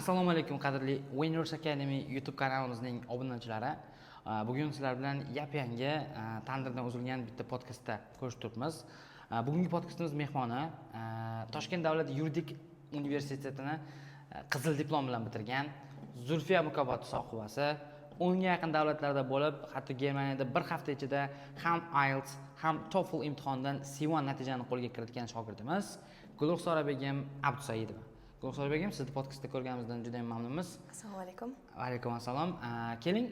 Assalomu alaykum qadrli Winners Academy YouTube kanalimizning obunachilari. Bugun sizlar bilan yangi tandirdan uzilgan bitta podkastda ko'rishib turibmiz. Bugungi podkastimiz mehmoni Toshkent davlat yuridik universitetini qizil diplom bilan bitirgan Zulfiya mukofoti sohibasi, 10 ga yaqin davlatlarda bo'lib, hatto Germaniyada bir hafta ichida ham IELTS ham TOEFL imtihonidan C1 natijani qo'lga kiritgan shogirdimiz Gulruxsora begim Abdusaidova. Gulruxsora begim, sizni podkastda ko'rganimizdan juda ham mamnunmiz. Assalomu alaykum. Va alaykum assalom. Keling,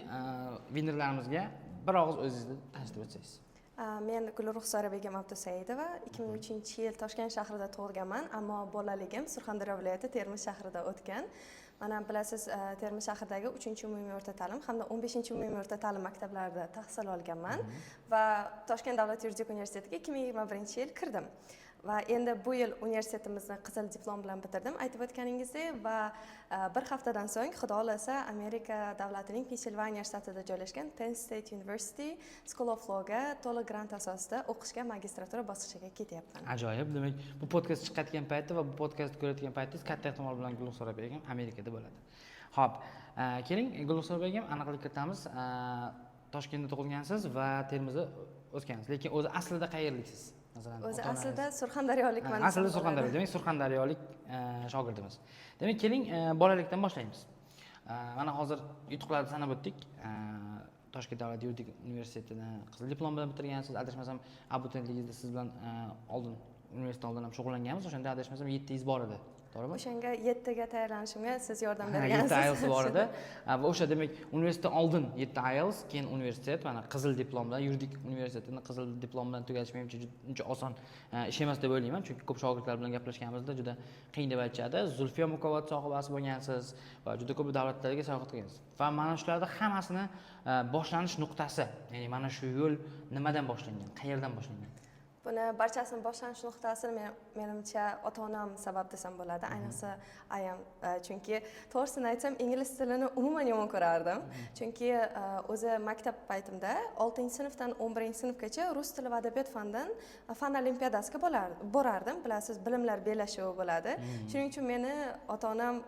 winnerlarimizga bir og'iz o'zingizni tanishtirib o'tsangiz. Men Gulruxsora begim Abdusaidova, 2003-yil Toshkent shahrida tug'ilganman, ammo bolaligim Surxondaryo viloyati Termiz shahrida o'tgan. Mana bilasiz, Termiz shahridagi 3-umumiy o'rta ta'lim hamda 15-umumiy o'rta ta'lim maktablarida tahsil olganman va Toshkent davlat yuridik universitetiga 2021-yil kirdim. Va endi bu yil universitetimizni qizil diplom bilan bitirdim, aytib o'tganingizdek, va bir haftadan so'ng Xudo xolasa Amerika davlatining Pensilvaniya shtatida joylashgan Penn State University School of Law'ga to'liq grant asosida o'qishga magistratura bosqichiga ketyapman. Ajoyib. Demak, bu podkast chiqayotgan paytda va bu podkastni ko'rayotgan paytingiz katta ehtimol bilan Gulruxsora begim Amerikada bo'ladi. Xo'p, keling Gulruxsora begim aniqlik kiritamiz. Toshkentda tug'ilgansiz va Termizda o'sgansiz, lekin o'zi aslida qayerliksiz? O'zi aslida Surxondaryolikman. Aslida Surxondaryo, demak Surxondaryolik shogirdimiz. Demak, keling bolalikdan boshlaymiz. Mana hozir yutuqlarni sanab o'tdik. Toshkent davlat yuridik universitetini qizil diplom bilan bitirgansiz. Adashmasam, abituriyentligingizda siz bilan oldin universitet oldin ham shug'ullanganmiz. O'shanda adashmasam 7 bor edi. To'g'rimi? O'shanga 7 ga tayyorlanishimga siz yordam bergansiz. 7 IELTS bor edi. Va o'sha demak universitet oldin 7 IELTS, keyin universitet mana qizil diplom bilan yuridik universitetini qizil diplom bilan tugatish menimcha uncha oson ish emas deb o'ylayman. Chunki ko'p shogirdlar bilan gaplashganimizda juda qiyin deb aytishadi. Zulfiya mukofoti sohibasi bo'lgansiz va juda ko'p davlatlarga sayohat qilgansiz. Va mana shularda hammasini boshlanish nuqtasi, ya'ni mana shu yo'l nimadan boshlangan, qayerdan boshlangan? Buni barchasini boshlanish nuqtasini menimcha ota-onam sabab desam bo'ladi, ayniqsa ayam, chunki to'g'risini aytsam ingliz tilini umuman yomon ko'rardim. Chunki o'zi maktab paytimda 6-sinfdan 11-sinfgacha rus tili va adabiyot fanidan fan olimpiadasiga borardim. Bilasiz, bilimlar bellashuvi bo'ladi. Shuning uchun meni ota-onam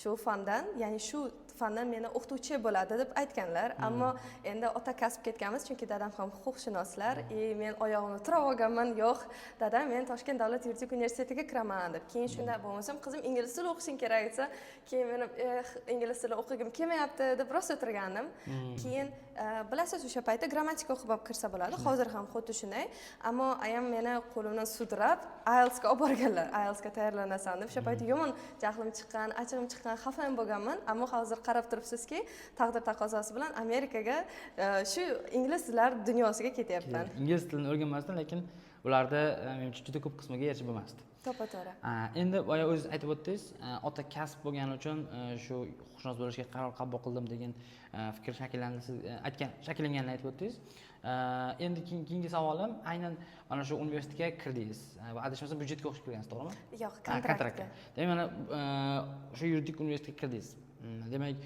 shu fandan, ya'ni shu fandan meni o'qituvchi bo'ladi deb aytganlar, ammo endi ota kasb ketganmiz, chunki dadam ham huquqshunoslar, men oyog'imni turib olganman, yo'q, dadam men Toshkent davlat yuridik universitetiga kiraman deb. Keyin shunda bo'lmasam, qizim ingliz tili o'qishing kerak desa, keyin men ingliz tili o'qigim kelmayapti deb rosa o'tirgandim. Keyin bilasiz, o'sha paytda grammatika o'qib olib kirsa bo'ladi, hozir ham xuddi shunday, ammo ayam meni qo'limdan sudrab IELTS ga olib borganlar, IELTS ga tayyorlanasan deb. O'sha paytda yomon jahlim chiqqan, achig'im chiqqan, xafa ham bo'lganman, ammo hozir qarab turibsizki, taqdir taqozosi bilan Amerikaga shu ingliz tillar dunyosiga ketyapman. Ingliz tilini o'rganmasdan, lekin ularda menimcha juda ko'p qismiga erishib bo'lmasdi. To'g'ri. Endi boya o'zingiz aytib o'tdingiz, ota kasb bo'lgani uchun shu huquqshunos bo'lishga qaror qabul qildim degan fikr shakllanganini aytib o'tdingiz. Endi keyingi savolim, aynan mana shu universitetga kirdingiz va adashmasam byudjetga o'qishga kirgansiz, to'g'rimi? Yo'q, kontraktga. Demak, mana shu yuridik universitetga kirdingiz. Demak,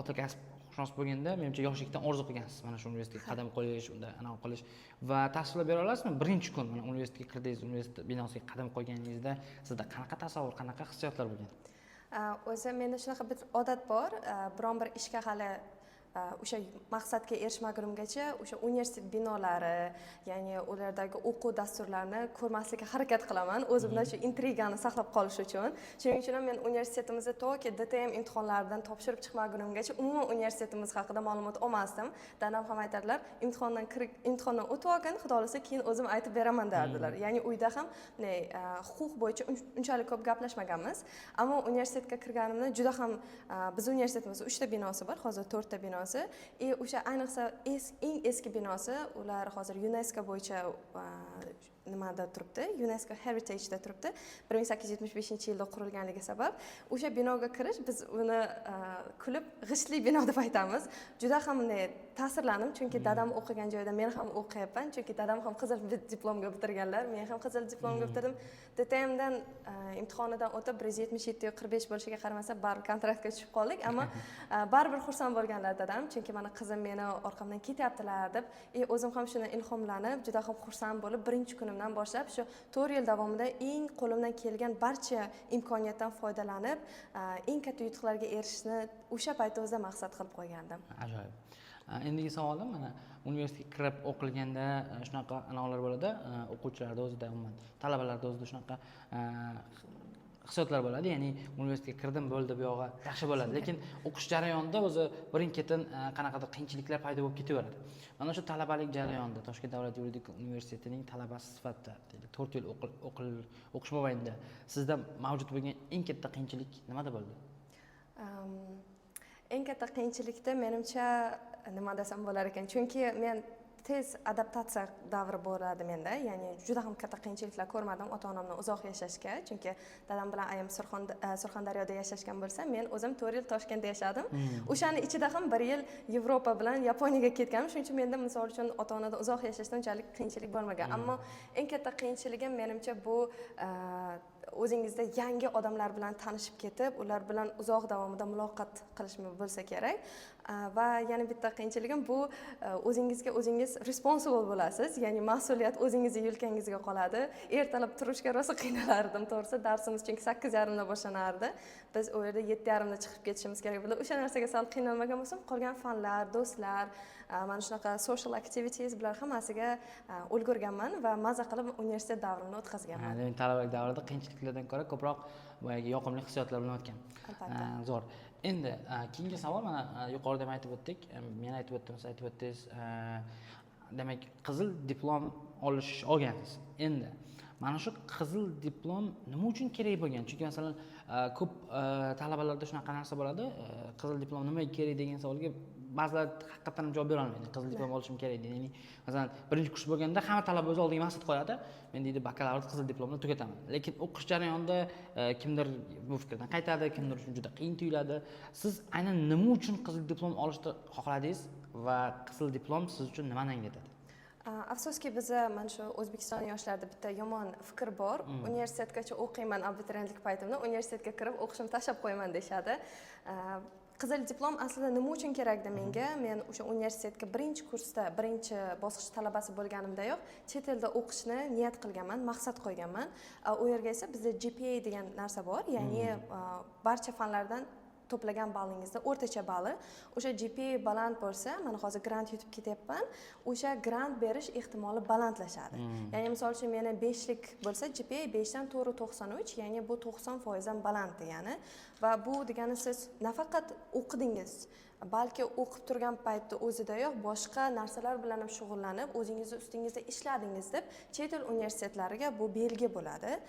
ota kasb huquqshunos bo'lganda, menimcha yoshlikdan orzu qilgansiz mana shu universitetga qadam qo'yish, unda anaqa qilish va tasvirlab bera olasizmi? Birinchi kun mana universitetga kirdingiz, universitet binosiga qadam qo'yganingizda sizda qanaqa tasavvur, qanaqa hissiyotlar bo'lgan? O'zi menda shunaqa bir odat bor, biron bir ishga hali o'sha maqsadga erishmagunimgacha o'sha universitet binolari, ya'ni ulardagi o'quv dasturlarini ko'rmaslikka harakat qilaman, o'zimda shu intrigani saqlab qolish uchun. Shuning uchun ham men universitetimizda to'ki DTM imtihonlaridan topshirib chiqmagunimgacha umuman universitetimiz haqida ma'lumot olmasdim. Dadam ham aytadilar, imtihondan o'tib olgan, xudo xolasa keyin o'zim aytib beraman derdilar. Ya'ni uyda ham huquq bo'yicha unchalik ko'p gaplashmaganmiz, ammo universitetga kirganimda juda ham biz universitetimizda 3 ta binosi bor, hozir 4 ta binosi. O'sha ayniqsa eng eski binosi, ular hozir UNESCO bo'yicha nimada turibdi, UNESCO Heritage da turibdi. 1875-yilda qurilganligi sabab o'sha binoga kirish, biz uni kulib g'ishtli bino deb aytamiz. Juda ham ta'sirlandim, chunki dadam o'qigan joyda men ham o'qiyapman, chunki dadam ham qizil diplomga bitirganlar, men ham qizil diplomga bitirdim. DTMdan imtihonidan o'tib 177-45 bo'lishiga qaramasdan baribir kontraktga tushib qoldik, ammo baribir xursand bo'lganlar dadam, chunki mana qizim meni orqamdan ketyaptilar deb, o'zim ham shundan ilhomlanib, juda ham xursand bo'lib, birinchi kunim kunimdan boshlab shu 4 yil davomida eng qo'limdan kelgan barcha imkoniyatdan foydalanib, eng katta yutuqlarga erishishni o'sha paytda o'zida maqsad qilib qo'ygandim. Ajoyib. Endigi savolim mana universitetga kirib o'qilganda shunaqa anavilar bo'ladi, o'quvchilarda o'zida umuman talabalarda o'zida shunaqa hissiyotlar bo'ladi, ya'ni universitetga kirdim bo'ldi bu yog'i yaxshi bo'ladi, lekin o'qish jarayonida o'zi birin-ketin qanaqadir qiyinchiliklar paydo bo'lib ketaveradi. Mana shu talabalik jarayonida Toshkent davlat yuridik universitetining talabasi sifatida 4 yil o'qish mobaynida sizda mavjud bo'lgan eng katta qiyinchilik nimada bo'ldi? Eng katta qiyinchilikda menimcha nima desam bo'lar ekan, chunki men tez adaptatsiya davri bo'ladi menda, ya'ni juda ham katta qiyinchiliklar ko'rmadim ota-onamdan uzoq yashashga, chunki dadam bilan ayam Surxondaryoda yashashgan bo'lsa, men o'zim 4 yil Toshkentda yashadim. O'shani ichida ham 1 yil Yevropa bilan Yaponiyaga ketganim, shuning uchun menda misol uchun ota-onadan uzoq yashashda unchalik qiyinchilik bo'lmagan. Ammo eng katta qiyinchiligim menimcha bu o'zingizda yangi odamlar bilan tanishib ketib, ular bilan uzoq davomida muloqot qilish bo'lsa kerak. Va yana bitta qiyinchiligim bu o'zingizga o'zingiz responsible bo'lasiz, ya'ni mas'uliyat o'zingizning yelkangizga qoladi. Ertalab turishga rosa qiynalardim, to'g'risi darsimiz chunki 8:30 da boshlanardi. Biz u yerda 7:30 da chiqib ketishimiz kerak bo'ldi. O'sha narsaga sal qiynalmagan bo'lsam, qolgan fanlar, do'stlar, mana shunaqa social activities bular hammasiga ulgurganman va maza qilib universitet davrini o'tkazganman. Demak, talabalik davrida qiyinchiliklardan ko'ra ko'proq boyagi yoqimli hissiyotlar bilan o'tgan. Zo'r. Endi keyingi savol, mana yuqorida ham aytib o'tdik, men aytib o'tdim, siz aytib o'tdingiz. Demak, qizil diplom olgansiz. Endi mana shu qizil diplom nima uchun kerak bo'lgan? Chunki masalan, ko'p talabalarda shunaqa narsa bo'ladi, qizil diplom nimaga kerak degan savolga ba'zilar haqiqatan javob bera olmaydi. Qizil diplom olishim kerak deydi. Ya'ni masalan, birinchi kurs bo'lganda hamma talaba o'z oldiga maqsad qo'yadi. Men deydi bakalavr qizil diplomni tugataman. Lekin o'qish jarayonida kimdir bu fikrdan qaytadi, kimdir uchun juda qiyin tuyuladi. Siz aynan nima uchun qizil diplom olishni xohladingiz va qizil diplom siz uchun nimani anglatadi? Afsuski bizda mana shu O'zbekiston yoshlarida bitta yomon fikr bor. Universitetgacha o'qiyman, abituriyentlik paytimda universitetga kirib o'qishimni tashlab qo'yaman deyshadi. Qizil diplom aslida nima uchun kerakdi menga? Men o'sha universitetga birinchi kursda, birinchi bosqich talabasi bo'lganimdayoq chet elda o'qishni niyat qilganman, maqsad qo'yganman. U yerga esa bizda GPA degan narsa bor, ya'ni barcha fanlardan to'plagan ballingizda o'rtacha balli, o'sha GPA baland bo'lsa, mana hozir grant yutib ketyapman, o'sha grant berish ehtimoli balandlashadi. Ya'ni misol uchun meni 5lik bo'lsa, GPA 5 dan to'g'ri 93, ya'ni bu 90% dan baland degani. Va bu degani siz nafaqat o'qidingiz, balki o'qib turgan paytda o'zidayoq boshqa narsalar bilan ham shug'ullanib, o'zingizni ustingizda ishladingiz deb chet el universitetlariga bu belgi bo'ladi.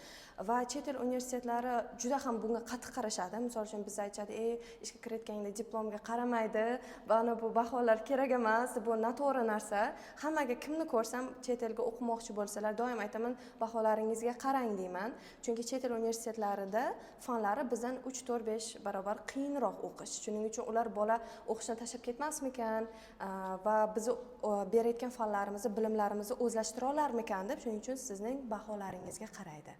Va chet el universitetlari juda ham bunga qattiq qarashadi. Misol uchun biz aytadi, ishga kirayotganda diplomga qaramaydi, mana bu baholar kerak emas, bu noto'g'ri narsa. Hammaga kimni ko'rsam chet elga o'qimoqchi bo'lsalar, doim aytaman, baholaringizga qarang deyman. Chunki chet el universitetlarida fanlari bizdan 3-4-5 barobar qiyinroq o'qish. Shuning uchun ular bola o'qishni tashlab ketmasmikan va biz berayotgan fanlarimizni, bilimlarimizni o'zlashtira olarmikan deb, shuning uchun sizning baholaringizga qaraydi.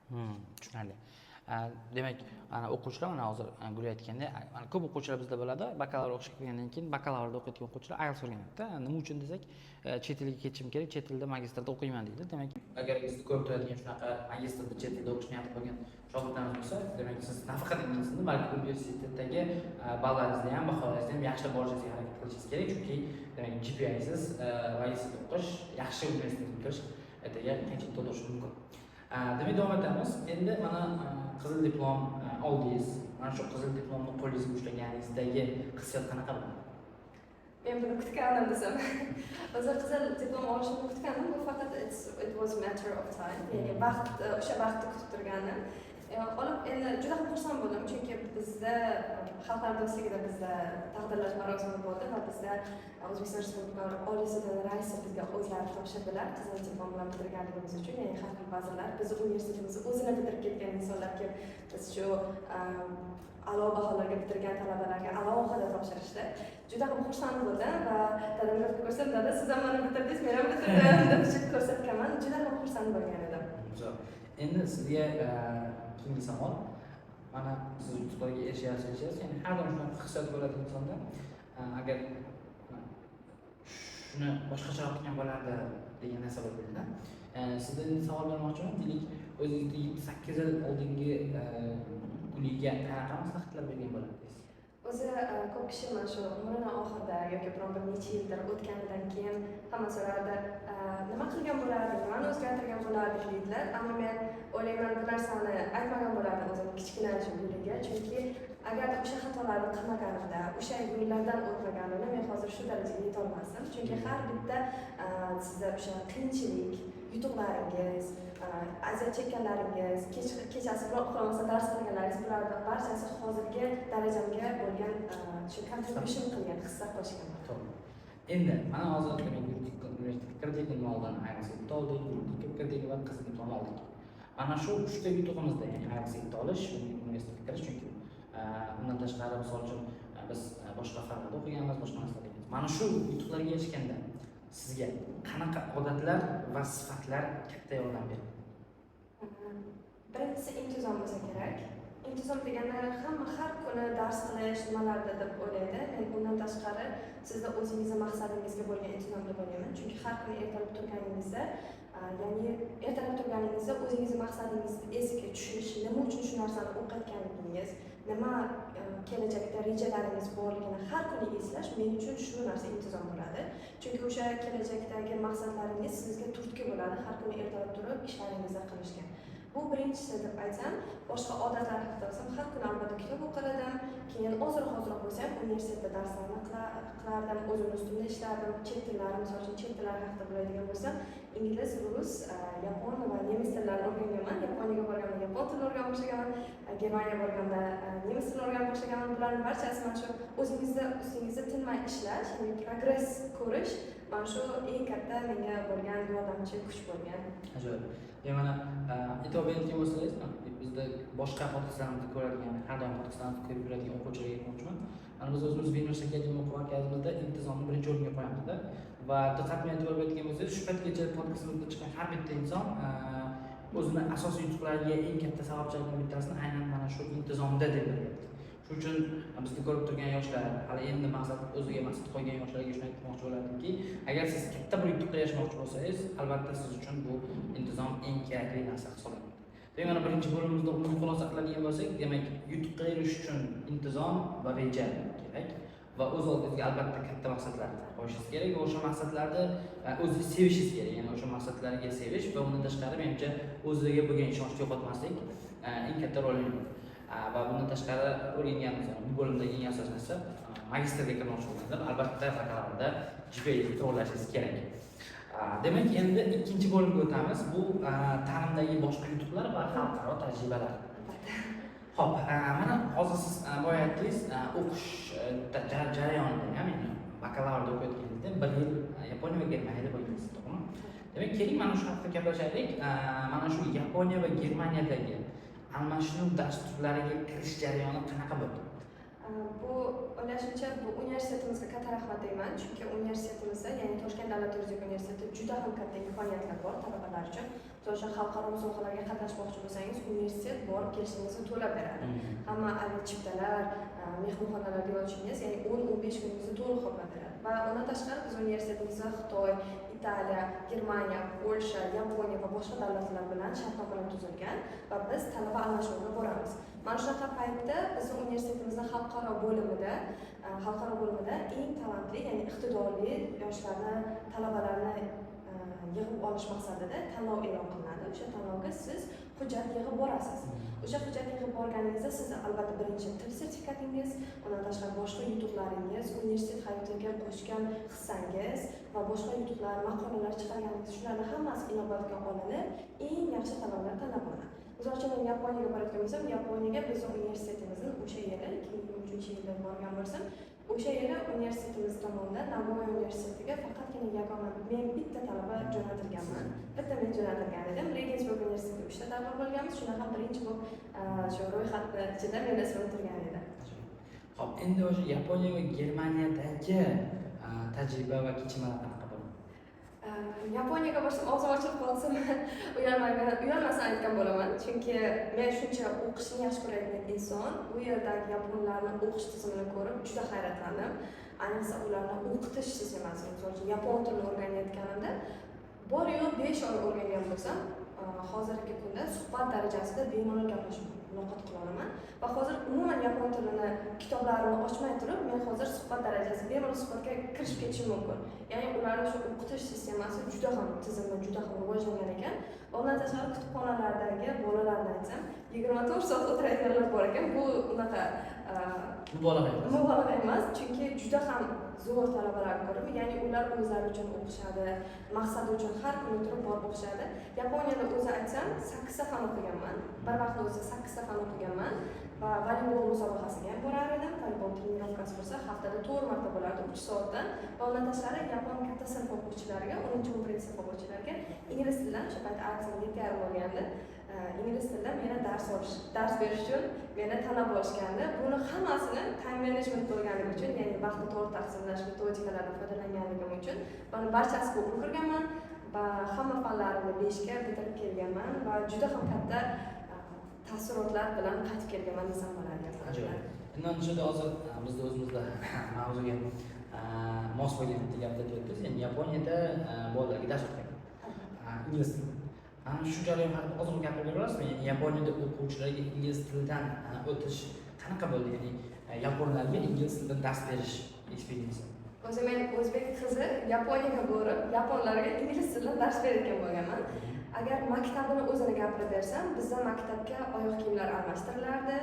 Tushunarli. Demak, ana o'quvchilar mana hozir Gul aytgandek, ko'p o'quvchilar bizda bo'ladi, bakalavr o'qishga kirgandan keyin bakalavrda o'qiyotgan o'quvchilar IELTS o'rganadi. Nima uchun desak, chet elga ketishim kerak, chet elda magistrda o'qiyman deydi. Demak, agar siz ko'p turadigan shunaqa magistrda chet elda o'qishni niyat qilgan shogirdlarimiz bo'lsa, demak siz nafaqat ingliz tilini, balki universitetdagi ballaringizni ham, baholaringizni ham yaxshilab olishingizga harakat qilishingiz kerak, chunki demak GPA'siz magistrda o'qish, yaxshi universitetga kirish ertaga qiyinchilik tug'dirishi mumkin. Demak, davom etamiz. Endi mana qizil diplom oldingiz. Mana shu qizil diplomni qo'lingizga ushlaganishdagi hissiyot qanaqa bo'ldi? Men buni kutgandim desam. O'zi qizil diplom olishni kutgandim, bu faqat it was matter of time. Ya'ni vaqt, o'sha vaqtni kutib turgandim. Olib endi juda ham xursand bo'ldim, chunki bizda xalqlar do'stligida bizda taqdirlash marosimi bo'ldi va bizda O'zbekiston Respublikasi Oliy sudi raisi bizga o'zlari topshirdilar qizil diplom bilan bitirganligimiz uchun, ya'ni har xil vazirlar bizni universitetimizni o'zini bitirib ketgan insonlarga biz shu a'lo baholarga bitirgan talabalarga alohida topshirishdi. Juda ham xursand bo'ldim va dadamga ko'rsam, dada siz ham mana bitirdingiz, men ham bitirdim deb ko'rsatganman. Juda ham xursand bo'lgan edim. Endi sizga keyingi savol, mana siz yutuqlarga erishyapsiz, ya'ni har doim shunaqa hissiyot bo'ladi insonda. Agar shuni boshqacharoq qilgan bo'lardi degan narsa bo'ladi. Sizdan endi savol bermoqchiman. Deylik, o'zingizda 7-8 yil oldingi kuniga qanaqa maslahatlar bergan bo'lardingiz? O'zi ko'p kishi mana shu umrining oxirida yoki biron bir necha yildir o'tganidan keyin hamma so'rardi, nima qilgan bo'lardik, nimani o'zgartirgan bo'lardik deydilar. Ammo men o'ylayman, bu narsani aytmagan bo'lardim o'zimni kichkina shu yo'liga, chunki agar o'sha xatolarni qilmaganimda, o'sha yo'llardan o'tmaganimda men hozir shu darajaga yeta olmasdim. Chunki har bitta sizda o'sha qiyinchilik, yutuqlaringiz, aziyat chekkanlaringiz, kechasi biroq uxlamasa dars qilganlaringiz, bularning barchasi hozirgi darajamga bo'lgan shu contribution qilgan, hissa qo'shgan. To'g'ri. Endi mana hozir men yuridik universitetga kirdik, nima oldim? Ayniqsa bitta oldik, yuridikka kirdik va qiziq imtihon oldik. Mana shu 3 ta yutuqimizda, ya'ni ayniqsa bitta olish, universitetga kirish, chunki undan tashqari misol uchun biz boshqa fanlarda o'qiganmiz, boshqa narsalar qilganmiz. Mana shu yutuqlarga erishganda sizga qanaqa odatlar va sifatlar katta yordam berdi? Birinchisi intizom bo'lsa kerak. Intizom degani hamma har kuni dars qilish nimalarda deb o'ylaydi. Men bundan tashqari sizda o'zingizning maqsadingizga bo'lgan intizom deb o'ylayman. Chunki har kuni ertalab turganingizda, ya'ni ertalab turganingizda o'zingizning maqsadingizni esga tushish, nima uchun shu narsani o'qiyotganingiz, nima kelajakda rejalaringiz borligini har kuni eslash men uchun shu narsa intizom bo'ladi. Chunki o'sha kelajakdagi maqsadlaringiz sizga turtki bo'ladi har kuni ertalab turib ishlaringizni qilishga. Bu birinchisi deb aytsam, boshqa odatlar haqida bo'lsam, har kuni albatta kitob o'qirdim, keyin ozroq bo'lsa ham universitetda darslarni qilardim, o'zim ustimda ishlardim, chet tillari, misol uchun chet tillari haqida biladigan bo'lsam, ingliz, rus, yapon va nemis tillarini o'rganganman. Yaponiyaga borganda yapon tilini o'rganib boshlaganman, Germaniyaga borganda nemis tilini o'rganib boshlaganman. Bularning barchasi mana shu o'zingizda ustingizda tinmay ishlash, ya'ni progress ko'rish, mana shu eng katta menga bo'lgan yordamchi kuch bo'lgan. Ajoyib. Mana e'tibor beradigan bo'lsangiz, bizda boshqa podkastlarimizni ko'radigan, har doim podkastlarimizni ko'rib yuradigan o'quvchilarga aytmoqchiman. Mana biz o'zimiz Venus Academy o'quv markazimizda intizomni birinchi o'ringa qo'yamizda va diqqat bilan e'tibor beradigan bo'lsangiz, shu paytgacha podkastimizda chiqqan har bitta inson o'zini asosiy yutuqlariga eng katta sababchilardan bittasini aynan mana shu intizomda deb bilyapti. Shuning uchun bizni ko'rib turgan yoshlar, hali endi o'ziga maqsad qo'ygan yoshlarga shuni aytmoqchi bo'lardimki, agar siz katta bir yutuqqa erishmoqchi bo'lsangiz, albatta siz uchun bu intizom eng kerakli narsa hisoblanadi. Demak, mana birinchi bo'limimizda uni xulosa qiladigan bo'lsak, demak, yutuqqa erishish uchun intizom va reja kerak va o'z oldingizga albatta katta maqsadlar qo'yishingiz kerak va o'sha maqsadlarni o'zingiz sevishingiz kerak. Ya'ni o'sha maqsadlarga sevish va undan tashqari menimcha o'ziga bo'lgan ishonchni yo'qotmaslik eng katta rol o'ynaydi. Va bundan tashqari o'rganganimiz bu bo'limdagi eng asosiy narsa magistrga kirmoqchi bo'lganlar albatta bakalavriada GPA to'g'irlashingiz kerak. Demak, endi ikkinchi bo'limga o'tamiz. Bu ta'limdagi boshqa yutuqlar va xalqaro tajribalar. Xo'p, mana hozir siz boya aytdingiz, o'qish jarayonida, ya'ni bakalavrda o'qiyotganingizda 1 yil Yaponiya va Germaniyada bo'ldingiz, to'g'rimi? Demak, keling mana shu haqida gaplashaylik. Mana shu Yaponiya va Germaniyadagi almashinuv dasturlariga kirish jarayoni qanaqa bo'ldi? Bu o'ylashimcha bu universitetimizga katta rahmat deyman, chunki universitetimizda, ya'ni Toshkent davlat yuridik universiteti juda ham katta imkoniyatlar bor talabalar uchun. O'sha xalqaro musobaqalarga qatnashmoqchi bo'lsangiz, universitet borib kelishingizni to'lab beradi. Hamma chiptalar, mehmonxonalarga yozishingiz, ya'ni 10-15 kuningizni to'liq qoplab beradi. Va undan tashqari biz universitetimizda Xitoy, Italiya, Germaniya, Polsha, Yaponiya va boshqa davlatlar bilan shartnomalar tuzilgan va biz talaba almashinuviga boramiz. Mana shunaqa paytda bizning universitetimizning xalqaro bo'limida eng talantli, ya'ni iqtidorli yoshlarni, talabalarni yig'ib olish maqsadida tanlov e'lon qilinadi. O'sha tanlovga siz hujjat yig'ib borasiz. O'sha hujjat yig'ib borganingizda siz albatta birinchi til sertifikatingiz, undan tashqari boshqa yutuqlaringiz, universitet hayotiga qo'shgan hissangiz va boshqa yutuqlar, maqolalar chiqarganingiz, shularni hammasi inobatga olinib, eng yaxshi talablar tanlab olinadi. Misol uchun men Yaponiyaga borayotgan bo'lsam, Yaponiyaga bizning universitetimizning o'sha yili 2023-yilda borgan bo'lsam, o'sha yili universitetimiz tomonidan Nagoya universitetiga faqatgina yagona men bitta talaba jo'natilganman. Bitta men jo'natilgan edim. Regensburg universitetiga 3 ta talaba bo'lganmiz. Shundan ham birinchi bo'lib shu ro'yxatni ichida men ismim turgan edi. Xo'p, endi o'sha Yaponiya va Germaniyadagi tajriba va kechmalar qanaqa bo'ldi? Yaponiyaga borsam, og'zim ochilib qolsam, uyalmasam aytgan bo'laman. Chunki men shuncha o'qishni yaxshi ko'radigan inson, u yerdagi yaponlarning o'qish tizimini ko'rib juda hayratlandim. Ayniqsa ularning o'qitish sistemasi, misol uchun yapon tilini o'rganayotganimda bor yo'q 5 oy o'rgangan bo'lsam, hozirgi kunda suhbat darajasida bemalol gaplashib muloqot qila olaman va hozir umuman yapon tilini kitoblarini ochmay turib, men hozir suhbat darajasi bemalol suhbatga kirishib ketishim mumkin. Ya'ni ularning shu o'qitish sistemasi juda ham tizimli, juda ham rivojlangan ekan. Ondan tashqari kutubxonalardagi bolalarni aytsam, 24 soat o'tiradiganlar bor ekan. Bu unaqa mubolag'a emas, chunki juda ham zo'r talabalar ko'rib, ya'ni ular o'zlari uchun o'qishadi, maqsadi uchun har kuni turib borib o'qishadi. Yaponiyada o'zi aytsam, 8 ta fan o'qiganman. Bir vaqt o'zi 8 ta fan o'qiganman va voleybol musobaqasiga ham borar edim. Voleybol trenirovkasi bo'lsa, haftada 4 marta bo'lardi, 3 soatdan. Va undan tashqari yapon katta sinf o'quvchilariga, 10-11 sinf o'quvchilariga ingliz tilidan o'sha payt aksim yetar bo'lgandi. Ingliz tilidan meni dars berish uchun meni tanlab olishgandi. Buni hammasini time management bo'lganligi uchun, ya'ni vaqtni to'g'ri taqsimlash metodikalaridan foydalanganligim uchun buni barchasiga ulgurganman va hamma fanlarimni 5 ga bitirib kelganman va juda ham katta taassurotlar bilan qaytib kelganman desam bo'ladi. Ajoyib. Bundan ichida hozir bizda o'zimizda mavzuga mos bo'lgan bitta gapni aytyapsiz. Ya'ni Yaponiyada bolalarga dars o'tgan. Ingliz tili. Shu jarayon haqida ozroq gapirib berasizmi? Ya'ni Yaponiyada o'quvchilarga ingliz tilidan o'tish qanaqa bo'ldi? Ya'ni yaponlarga ingliz tilidan dars berish eksperiyensiyasi. O'zi men o'zbek qizi Yaponiyaga borib, yaponlarga ingliz tilidan dars berayotgan bo'lganman. Agar maktabini o'zini gapirib bersam, bizda maktabga oyoq kiyimlar almashtirilardi,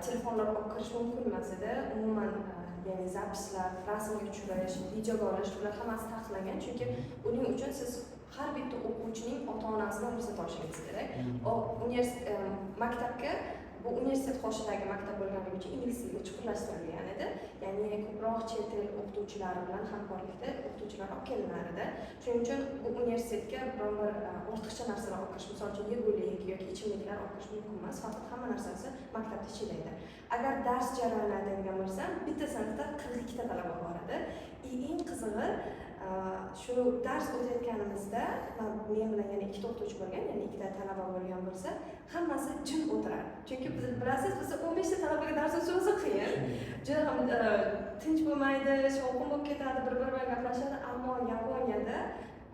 telefonlar olib kirish mumkin emas edi. Umuman ya'ni zapislar, rasmga tushirish, videoga olish, ular hammasi taqiqlangan, chunki uning uchun siz har bitta o'quvchining ota-onasidan ruxsat olishingiz kerak. Maktabga bu universitet qoshidagi maktab bo'lganligi uchun ingliz tiliga chuqurlashtirilgan edi. Ya'ni ko'proq chet el o'qituvchilari bilan hamkorlikda o'qituvchilar olib kelinar edi. Shuning uchun bu universitetga biron bir ortiqcha narsalar olib kirish, misol uchun yegulik yoki ichimliklar olib kirish mumkin emas, faqat hamma narsasi maktabda ichida edi. Agar dars jarayoni aytadigan bo'lsam, bitta sinfda 42 ta talaba bor edi. Eng qizig'i shu dars o'tayotganimizda men bilan yana 2 ta o'qituvchi bo'lgan, ya'ni 2 ta talaba bo'lgan bo'lsa, hammasi jim o'tiradi. Chunki bilasiz, bizda 15 ta talabaga dars o'tishimiz qiyin. Juda ham tinch bo'lmaydi, shovqin bo'lib ketadi, bir-biri bilan gaplashadi, ammo Yaponiyada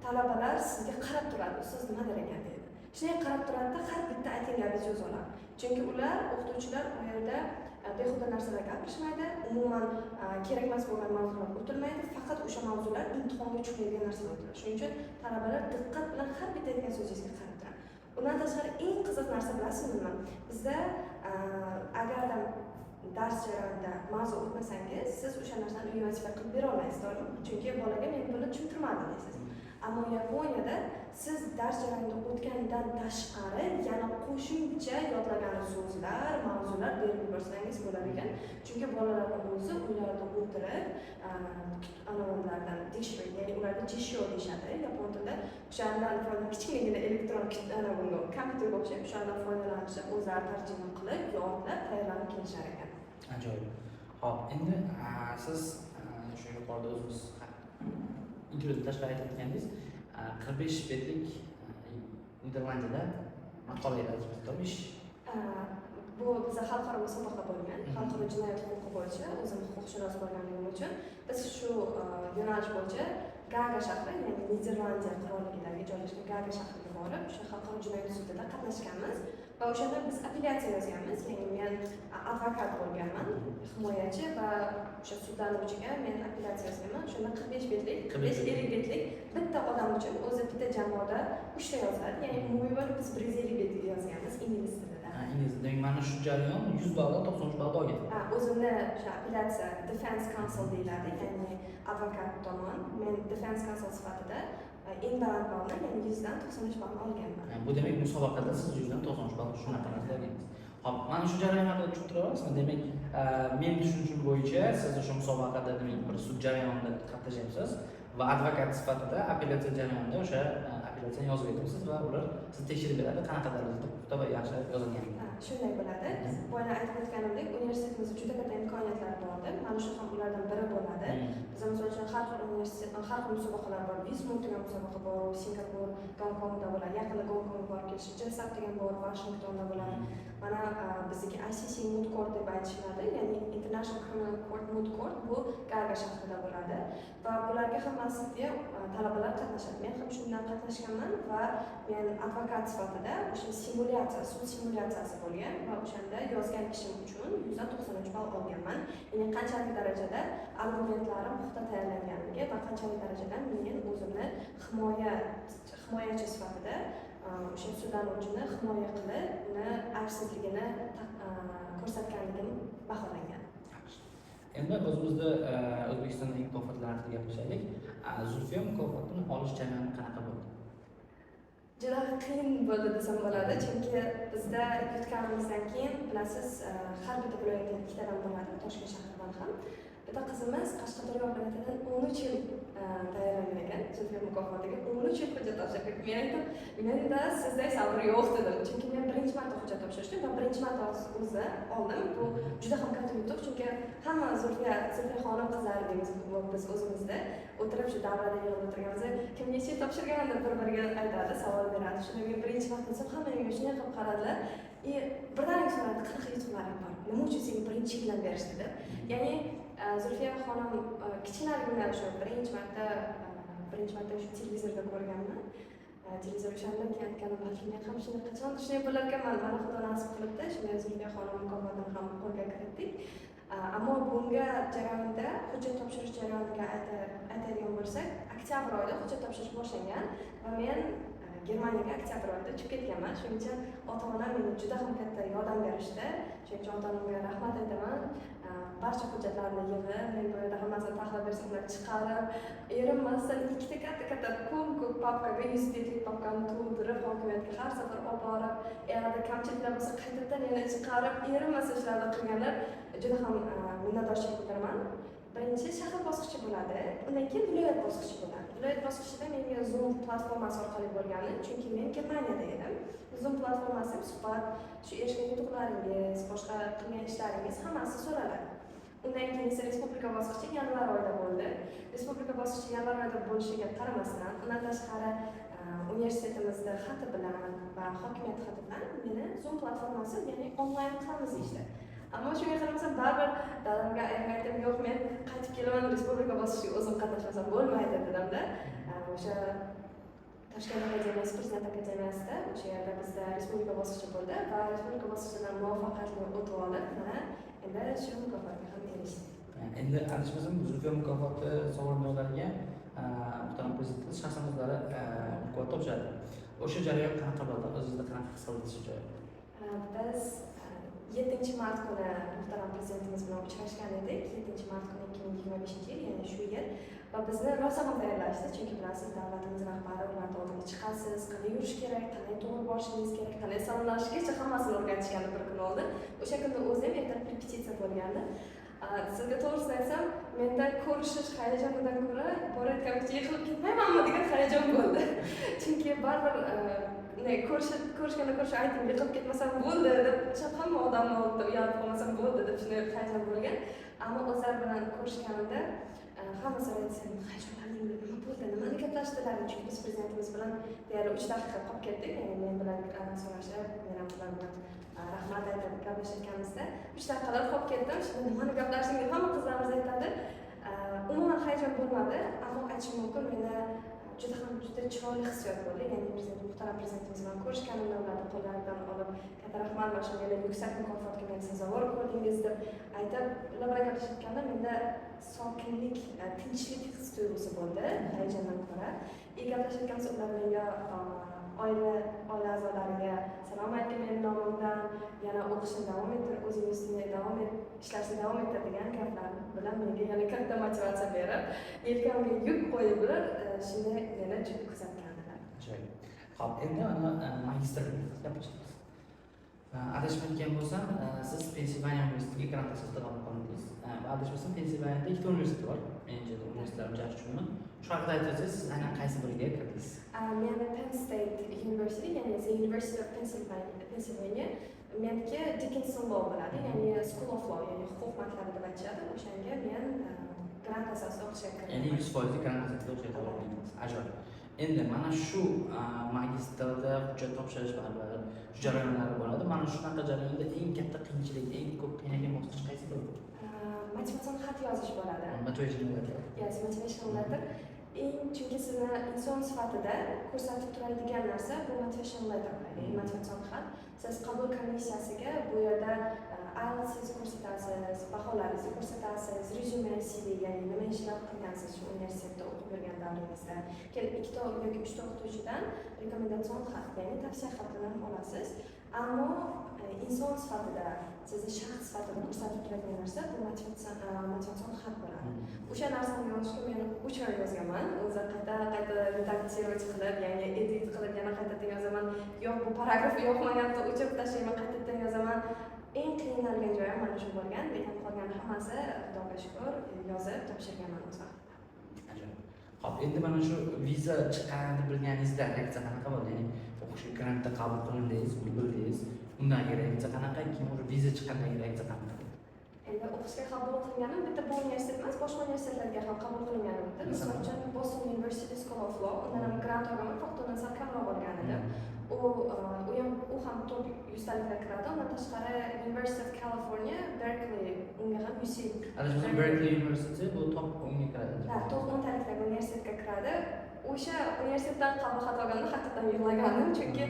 talabalar sizga qarab turadi, ustoz nima der ekan deydi. Shunday qarab turadi-da, har bitta aytgan gapingizni yoza oladi. Chunki ular o'qituvchilar u yerda behuda narsalar gapirishmaydi, umuman kerak emas bo'lgan mavzular o'tilmaydi, faqat o'sha mavzular imtihonga tushmaydigan narsalar o'tiladi. Shuning uchun talabalar diqqat bilan har bitta aytgan so'zingizga qarab turadi. Undan tashqari eng qiziq narsa bilasizmi nima? Bizda agarda dars jarayonida mavzu o'tmasangiz, siz o'sha narsani uyga vazifa qilib bera olmaysiz, to'g'rimi? Chunki bolaga men buni tushuntirmadim deysiz. Ammo Yaponiyada siz dars jarayonida o'tgandan tashqari yana qo'shimcha yodlagan so'zlar, mavzular berib yuborsangiz bo'lar ekan. Chunki bolalarning o'zi uylarida o'tirib, anavlardan dictionary, ya'ni ularda jisho deyishadi yapon tilida. O'shandan kichkinagina elektron kompyuterga o'xshab o'shandan foydalanishib, o'zlari tarjima qilib, yodlab, tayyorlanib kelishar ekan. Ajoyib. Xo'p, endi siz shu yuqorida o'zimiz intervyuda tashkil etayotganingiz 45 betlik Niderlandiyada maqola yozib bu bizda xalqaro musobaqa bo'lgan, xalqaro jinoyat huquqi bo'yicha o'zim huquqshunos bo'lganligim uchun biz shu yo'nalish bo'yicha Gaga shahri, ya'ni Niderlandiya qirolligidagi joylashgan Gaga shahriga borib, o'sha xalqaro jinoyat sudida qatnashganmiz va o'shanda biz apellyatsiya yozganmiz. Ya'ni men advokat bo'lganman, himoyachi va o'sha sudlanuvchiga men apellyatsiya yozganman. O'shanda 45 betlik, 45-50 betlik bitta odam uchun o'zi bitta jamoada 3 ta yoziladi. Ya'ni umuman biz 150 betlik yozganmiz ingliz tilida. Ingliz tilida mana shu jarayon 100 balldan 93 ball olgan. O'zimni o'sha apellyatsiya defense counsel deyiladi, ya'ni advokat tomon. Men defense counsel sifatida eng baland ballni, ya'ni 100 dan 93 ball olganman. Bu demak musobaqada siz 100 dan 93 ball shunaqa narsa olgansiz. Hop, mana shu jarayon haqida tushuntirib olasizmi? Demak, men tushunishim bo'yicha siz o'sha musobaqada demak bir sud jarayonida qatnashyapsiz va advokat sifatida apellyatsiya jarayonida o'sha apellyatsiyani yozib o'tyapsiz va ular sizni tekshirib beradi, qanaqa darajada puxta va yaxshi yozilgan. Shunday bo'ladi. Boya aytib o'tganimdek, universitetimizda juda katta imkoniyatlar bordir. Mana shu ham ulardan biri bo'ladi. Biz misol uchun har xil universitetdan har xil musobaqalar bor. Vismut degan musobaqa bor, Singapur, Gonkongda bo'ladi. Yaqinda Gonkongga borib kelish, JSAP degan bor, Washingtonda bo'ladi. Mana bizdagi ICC Moot Court deb aytishadi, ya'ni International Criminal Court, Moot Court bu Gaaga shahrida bo'ladi va bularga hammasiga talabalar qatnashadi. Men ham shundan qatnashganman va men advokat sifatida o'sha simulyatsiya, sud simulyatsiyasi bo'lgan va o'shanda yozgan ishim uchun 193 ball olganman. Ya'ni qanchalik darajada argumentlarim puxta tayyorlanganligi va qanchalik darajada men o'zimni himoyachi sifatida o'sha sudlanuvchini himoya qilib, uni aybsizligini ko'rsatganligim baholangan. Endi o'zimizda O'zbekistondagi mukofotlar haqida gaplashaylik. Zulfiya mukofotini olish jarayoni qanaqa bo'ldi? Juda qiyin bo'ldi desam bo'ladi, chunki bizda yutganimizdan keyin bilasiz, har bitta viloyatdan ikkitadan bo'ladi, Toshkent shahridan ham. Bitta qizimiz Qashqadaryo viloyatidan 13 yil tayyorlangan ekan, Zulfiya mukofotiga 13 yil hujjat topshirdik. Men aytdim, menda sizday sabr yo'q dedim, chunki men birinchi marta hujjat topshirishdim va birinchi marta o'zi oldim. Bu juda ham katta yutuq, chunki hamma Zulfiya xonim qizlar deymiz biz o'zimizda o'tirib shu davrada yig'ilib o'tirganimizda kim necha yil topshirgan deb bir-biriga aytadi, savol beradi. Shunda men birinchi marta desam, hamma menga shunday qilib qaradilar. Birdaniga so'radi, qanaqa yutuqlaring bor? Nima uchun senga birinchi yildan berishdi deb. Ya'ni Zulfiya xonim kichkinaligimdan shu birinchi marta shu televizorda ko'rganman. Televizor o'shandan keyin aytganim, balki men ham shunday qachon shunday bo'lar ekanman, mana Xudo nasib qilibdi, shunday Zulfiya xonim mukofotini ham qo'lga kiritdik. Ammo bunga jarayonda, hujjat topshirish jarayoniga aytadigan bo'lsak, oktyabr oyida hujjat topshirish boshlangan va men Germaniyaga oktyabr oyida uchib ketganman. Shuning uchun ota-onam menga juda ham katta yordam berishdi. Shuning uchun ota-onamga rahmat aytaman. Barcha hujjatlarni yig'ib, men bu yerda hammasini tahlil bersam ular chiqarib, erinmasdan ikkita katta ko'p papkaga 100 betlik papkani to'ldirib, hokimiyatga har safar olib borib, agarda kamchiliklar bo'lsa qaytadan yana chiqarib, erinmasdan ishlarni qilganlar juda ham minnatdorchilik bildiraman. Birinchi shahar bosqichi bo'ladi, undan keyin viloyat bosqichi bo'ladi. Viloyat bosqichida menga Zoom platformasi orqali bo'lgani, chunki men Germaniyada edim. Zoom platformasi suhbat, shu erishgan yutuqlaringiz, boshqa qilgan ishlaringiz hammasi so'raladi. Undan keyin esa respublika bosqichi yanvar oyida bo'ldi. Respublika bosqichi yanvar oyida bo'lishiga qaramasdan, undan tashqari universitetimizda xati bilan va hokimiyat xati bilan meni Zoom platformasi, ya'ni onlayn qilamiz deyishdi. Ammo shunga qaramasam baribir dadamga aytdim, yo'q, men qaytib kelaman, respublika bosqichiga o'zim qatnashmasam bo'lmaydi dedimda. O'sha Toshkent akademiyasi, Prezident akademiyasida o'sha yerda bizda respublika bosqichi bo'ldi va respublika bosqichidan muvaffaqiyatli o'tib olib, mana endi shu mukofotga ham erishdik. Endi adashmasam, Zulfiya mukofoti sovrindorlariga muhtaram prezidentimiz shaxsan o'zlari mukofot topshiradi. O'sha jarayon qanaqa bo'ldi? O'zingizda qanaqa his qildingiz o'sha joyda? Biz 7-mart kuni muhtaram prezidentimiz bilan uchrashgan edik. 7-mart kuni 2025-yil, ya'ni shu yil. Va bizni rosa ham tayyorlashdi, chunki bilasiz, davlatimiz rahbari ularni oldinga chiqasiz, qanday yurish kerak, qanday to'g'ri borishingiz kerak, qanday salomlashishgacha hammasini o'rgatishgandi bir kun oldin. O'sha kunda o'zim ertalab repetitsiya bo'lgandi. Sizga to'g'risini aytsam, menda ko'rishish hayajonidan ko'ra borayotganimcha yiqilib ketmaymanmi degan hayajon bo'ldi. Chunki baribir ko'rishganda aytdim, yiqilib ketmasam bo'ldi deb, hamma odamni oldida uyalib qolmasam bo'ldi deb shunday hayajon bo'lgan. Ammo o'zlari bilan ko'rishganimda hammasi aytsin, hayajonlandim, nima bo'ldi, nimani gaplashdilar, chunki biz prezidentimiz bilan deyarli 3 daqiqa qolib ketdik, ya'ni men bilan so'rashib, men ham ular bilan rahmat aytib gaplashayotganimizda 3 daqiqalar qolib ketdim. Shunda nimani gaplashding deb hamma qizlarimiz aytadi. Umuman hayajon bo'lmadi, ammo aytishim mumkin, menda juda chiroyli hissiyot bo'ldi. Ya'ni muhtaram prezidentimiz bilan ko'rishganimda ularni qo'llaridan olib, katta rahmat, mana shunday yuksak mukofotga meni sazovor ko'rdingiz deb aytib, ular bilan gaplashayotganda menda sokinlik, tinchlik his tuyg'usi bo'ldi, hayajondan ko'ra. Gaplashayotganimizda ular menga oila a'zolariga salom aytdi mening nomimdan, yana o'qishni davom ettir, o'zing ustida davom et, ishlashni davom ettir degan gaplar bilan menga yana katta motivatsiya berib, yelkamga yuk qo'yib ular shunday meni juda kuzatgandilar. Xo'p, endi ana magistrlikni gaplashamiz. Adashmayotgan bo'lsam, siz Pensilvaniya universitetiga grant asosida qabul qilindingiz. Va adashmasam, Pensilvaniyada ikkita universitet bor. Menimcha universitetlar uchun. Shu haqida aytsangiz, siz aynan qaysi biriga kirdingiz? Men Penn State University, ya'ni The University of Pennsylvania, meniki Dickinson Law bo'ladi, ya'ni School of Law, ya'ni huquq maktabi deb aytishadi. O'shanga men grant asosida o'qishga kirdim. Ya'ni 100% grant asosida o'qishga qo'yildingiz. Ajoyib. Endi mana shu magistrda hujjat topshirish baribir shu jarayonlari bo'ladi. Mana shunaqa jarayonda eng katta qiyinchilik, eng ko'p qiynagan bosqich qaysi bo'ldi? xat yozish bo'ladi. Motivation letter. Yes, motivation letter. Chunki sizni inson sifatida ko'rsatib turadigan narsa bu motivation letter, ya'ni motivatsion xat. Siz qabul komissiyasiga bu yerda IELTS ko'rsatasiz, baholaringizni ko'rsatasiz, resume, CV, ya'ni nima ishlar qilgansiz shu universitetda o'qib yurgan davringizda. Keyin 2 ta yoki 3 ta o'qituvchidan rekomendatsion xat, ya'ni tavsiya xatini olasiz. Ammo inson sifatida, sizni shaxs sifatida ko'rsatib turadigan narsa bu motivatsion xat bo'ladi. O'sha narsani yozishga men 3 oy yozganman. O'zi qayta redaksiyalash qilib, ya'ni edit qilib yana qaytadan yozaman. Yo'q, bu paragraf yoqmayapti, o'chirib tashlayman, qaytadan yozaman. Eng qiynalgan joyim mana shu bo'lgan. Lekin qolgan hammasi Xudoga shukr yozib topshirganman o'z vaqtida. Ajoyib. Xo'p, endi mana shu viza chiqqanini bilganingizda reaksiya qanaqa bo'ldi? Ya'ni o'qishga grantda qabul qilindingiz, bildingiz. Undan reaksiya qanaqa? Keyin o'sha viza chiqqandan reaksiya qanaqa? Endi o'qishga qabul qilinganim bitta bu universitet emas, boshqa universitetlarga ham qabul qilinganim bitta. Misol uchun Boston University School of Law, undan ham grant olganman, faqat undan sal kamroq olgan edim. U ham top 100 talikda kiradi. Undan tashqari University of California, Berkeley, unga ham UC. Adashmasam Berkeley University bu top 10 ga kiradi. Ha, top 10 talikdagi universitetga kiradi. O'sha universitetdan qabul xat olganimda haqiqatan yig'lagandim, chunki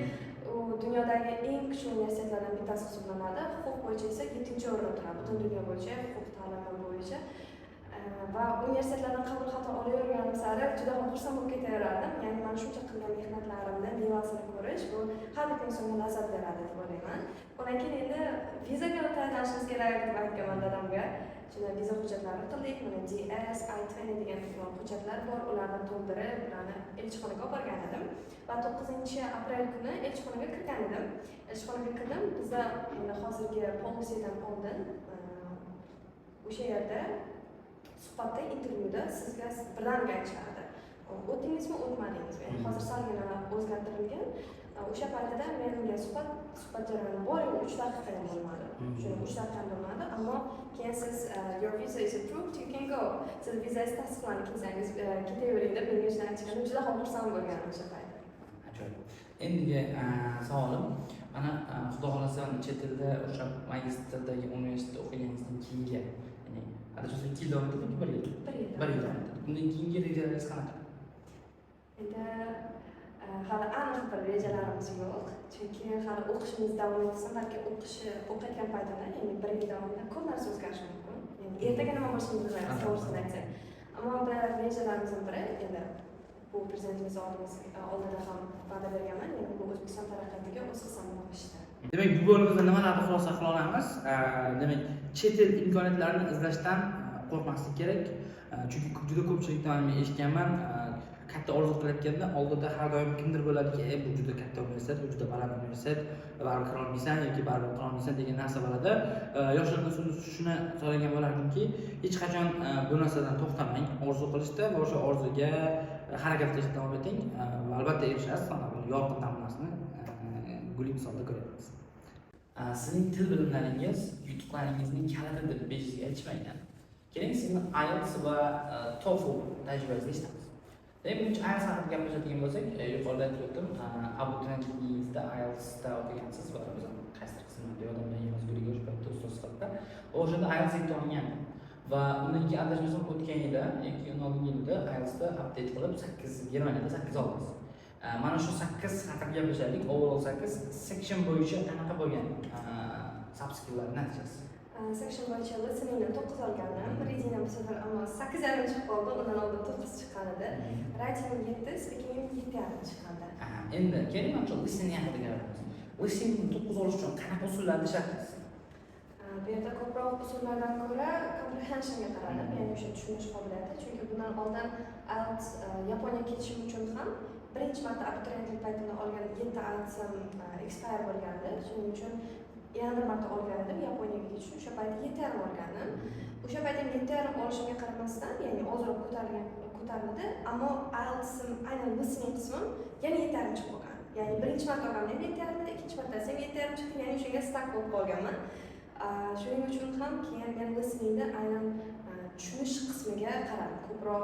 u dunyodagi eng kuchli universitetlardan bittasi hisoblanadi. Huquq bo'yicha esa 7-o'rinda turadi. Butun dunyo bo'yicha huquq ta'limi bo'yicha. Va universitetlardan qabul xati olaverganim sari juda ham xursand bo'lib ketaverardim. Ya'ni mana shuncha qilgan mehnatlarimni mevasini ko'rish bu har bir insonga lazzat beradi deb o'ylayman. Undan keyin endi vizaga tayyorlanishimiz kerak deb aytganman dadamga. Shunda viza hujjatlarini qildik. Mana DS, I-20 degan hujjatlar bor. Ularni to'ldirib, ularni elchixonaga olib borgan edim. Va 9-aprel kuni elchixonaga kirgan edim. Elchixonaga kirdim. Bizda endi hozirgi policydan oldin o'sha yerda suhbatda, intervyuda sizga birdaniga aytishardi. O'tdingizmi, o'tmadingizmi? Hozir salgina o'zgartirilgan. O'sha paytida menga suhbat jarayoni bor, 3 daqiqa ham bo'lmadi. Shuni 3 daqiqa ham bo'lmadi, ammo keyin siz your visa is approved, you can go. Siz vizangiz tasdiqlandi, kelsangiz ketavering deb menga shuni aytishganda juda ham xursand bo'lganman o'sha paytda. Ajoyib. Endigi savolim, mana xudo xolasa chet elda o'sha magistrdagi universitetda o'qiganingizdan keyingi, ya'ni adashmasam 2 yil davom etadimi, 1 yil? 1 yil. 1 yil. Bundan keyingi rejalaringiz qanaqa? Endi hali aniq bir rejalarimiz yo'q, chunki hali o'qishimiz davom etsa, balki o'qiyotgan paytida, ya'ni 1 yil davomida ko'p narsa o'zgarishi mumkin. Ya'ni ertaga nima bo'lishini bilmaymiz, to'g'risini aytsak. Ammo bir rejalarimizdan biri endi bu prezidentimiz oldida ham va'da berganman, ya'ni bu O'zbekiston taraqqiyotiga o'z hissasini qo'shishda. Demak, bu bo'limizda nimalarni xulosa qila olamiz? Demak, chet el imkoniyatlarini izlashdan qo'rqmaslik kerak. Chunki juda ko'pchilikdan men eshitganman, katta orzu qilayotganda oldida har doim kimdir bo'ladiki, bu juda katta universitet, bu juda baland universitet, baribir kira olmaysan yoki baribir qila olmaysan degan narsa bo'ladi. Yoshlarga shuni so'ragan bo'larmanki, hech qachon bu narsadan to'xtamang, orzu qilishda va o'sha orzuga harakat qilishda davom eting. Albatta erishasiz, mana bu yorqin namunasini guli misolda ko'ryapmiz. Sizning til bilimlaringiz yutuqlaringizning kaliti deb bejizga aytishmaydi. Keling, sizni IELTS va TOEFL tajribangizni eshitamiz. Demak, buncha IELTS haqida gapiradigan bo'lsak, yuqorida aytib o'tdim, abituriyentligingizda IELTSda o'qigansiz va biz qaysidir qismlarda yordamlaymiz guriga o'sha paytda ustoz sifatida. O'shanda IELTS imtihon olgandim. Va undan keyin adashmasam o'tgan yili yoki undan oldingi yilda IELTSda update qilib 8 Germaniyada 8 oldingiz. Mana shu 8 haqida gapirishaylik. Overall 8 section bo'yicha qanaqa bo'lgan subskilllar natijasi? Section bo'yicha listeningni 9 olgandim, readingni bu safar ammo 8,5 chiqib qoldi, undan oldin 9 chiqqan edi. Writing 7, speaking 7,5 chiqqandi. Endi keling, mana shu listening haqida gapiramiz. Listeningni 9 olish uchun qanaqa usullarni ishlatasiz? Bu yerda ko'proq usullardan ko'ra comprehensionga qaradim, ya'ni o'sha tushunish qobiliyati. Chunki bundan oldin IELTS Yaponiyaga ketishim uchun ham birinchi marta abituriyentlik paytimda olgan 7 IELTSim expire bo'lgandi. Shuning uchun yana bir marta olgan edim Yaponiyaga ketish uchun. O'sha payt 7,5 olgandim. O'sha paytim 7,5 olishimga qaramasdan, ya'ni ozroq ko'tarildi, ammo IELTSim aynan listening qismim yana 7,5 chiqib qolgan. Ya'ni birinchi marta olganimda 7,5 edi, ikkinchi marta esa 7,5 chiqdi, ya'ni shunga stuck bo'lib qolganman. Shuning uchun ham keyin men listeningda aynan tushunish qismiga qaradim. Ko'proq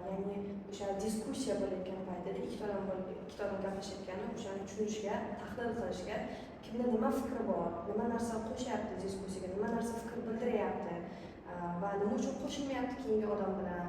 ya'ni o'sha diskussiya bo'layotgan paytida ikki tomon gaplashayotgani, o'shani tushunishga, tahlil qilishga, kimda nima fikri bor, nima narsa qo'shyapti diskussiyaga, nima narsa fikr bildiryapti va va nima uchun qo'shilmayapti keyingi odam bilan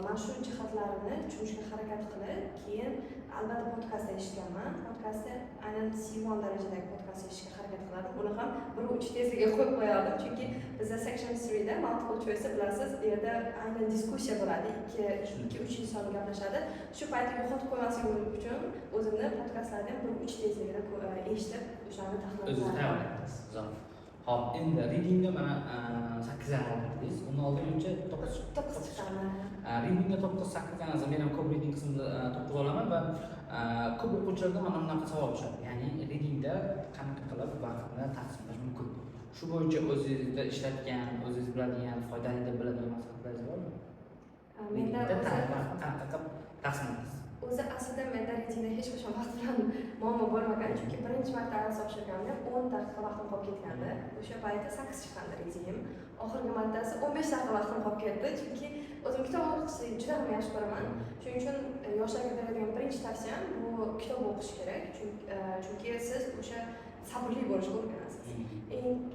mana shu jihatlarini tushunishga harakat qilib keyin albatta podkastda eshitganman. Podkastda aynan C1 darajadagi podkast eshitishga harakat qilardim. Uni ham 1.3 tezligiga qo'yib qo'yardim, chunki bizda section 3 da multiple choice bilasiz, u yerda aynan diskussiya bo'ladi. 2-3 inson gaplashadi. Shu paytda yo'qotib qo'ymaslik uchun o'zimni podkastlarni ham 1.3 tezligida eshitib, o'shani tahlil qilardim. Hop, endi readingga mana 8 oldingiz. Uni oldincha 9 chiqqan. Readingga 9-8 ganazim, men ham ko'p reading qismida 9 olaman va ko'p o'quvchilardan mana bunaqa savol tushadi. Ya'ni readingda qanaqa qilib vaqtni taqsimlash mumkin? Shu bo'yicha o'zingizda ishlatgan, o'zingiz biladigan, foydali deb biladigan maslahatlaringiz bormi? Menda qanaqa qilib taqsimlaysiz? O'zi aslida menda readingda hech qachon vaqt bilan muammo bo'lmagan, chunki birinchi marta IELTS topshirganimda 10 daqiqa vaqtim qolib ketgandi. O'sha paytda 8 chiqqandi readingim. Oxirgi martasi 15 daqiqa vaqtim qolib ketdi, chunki o'zim kitob o'qishni juda ham yaxshi ko'raman. Shuning uchun yoshlarga beradigan birinchi tavsiyam bu kitob o'qish kerak, chunki siz o'sha sabrli bo'lishga o'rganasiz.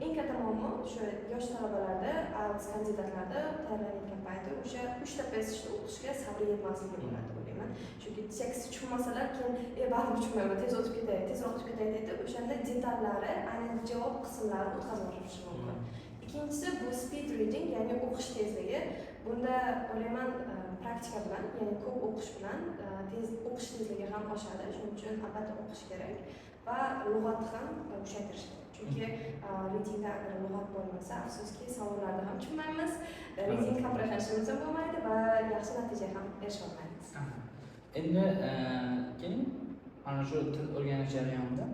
Eng katta muammo o'sha yosh talabalarda, IELTS kandidatlarda tayyorlanayotgan paytda o'sha 3 ta passageni o'qishga sabri yetmasligi bo'ladi deyman. Chunki tekst tushunmasalar keyin baribir tushunmayman, tez o'tib ketay deb o'shanda detallari, aynan javob qismlari o'tkazib yuborishi mumkin. Ikkinchisi bu speed reading, ya'ni o'qish tezligi. Bunda o'ylayman praktika bilan, ya'ni ko'p o'qish bilan o'qish tezligi ham oshadi. Shuning uchun albatta o'qish kerak va lug'atni ham kuchaytirish kerak. Chunki readingda agar lug'at bo'lmasa, afsuski savollarda ham tushunmaymiz, reading comprehensionimiz ham bo'lmaydi va yaxshi natijaga ham erisha olmaymiz. Endi keyin mana shu til o'rganish jarayonida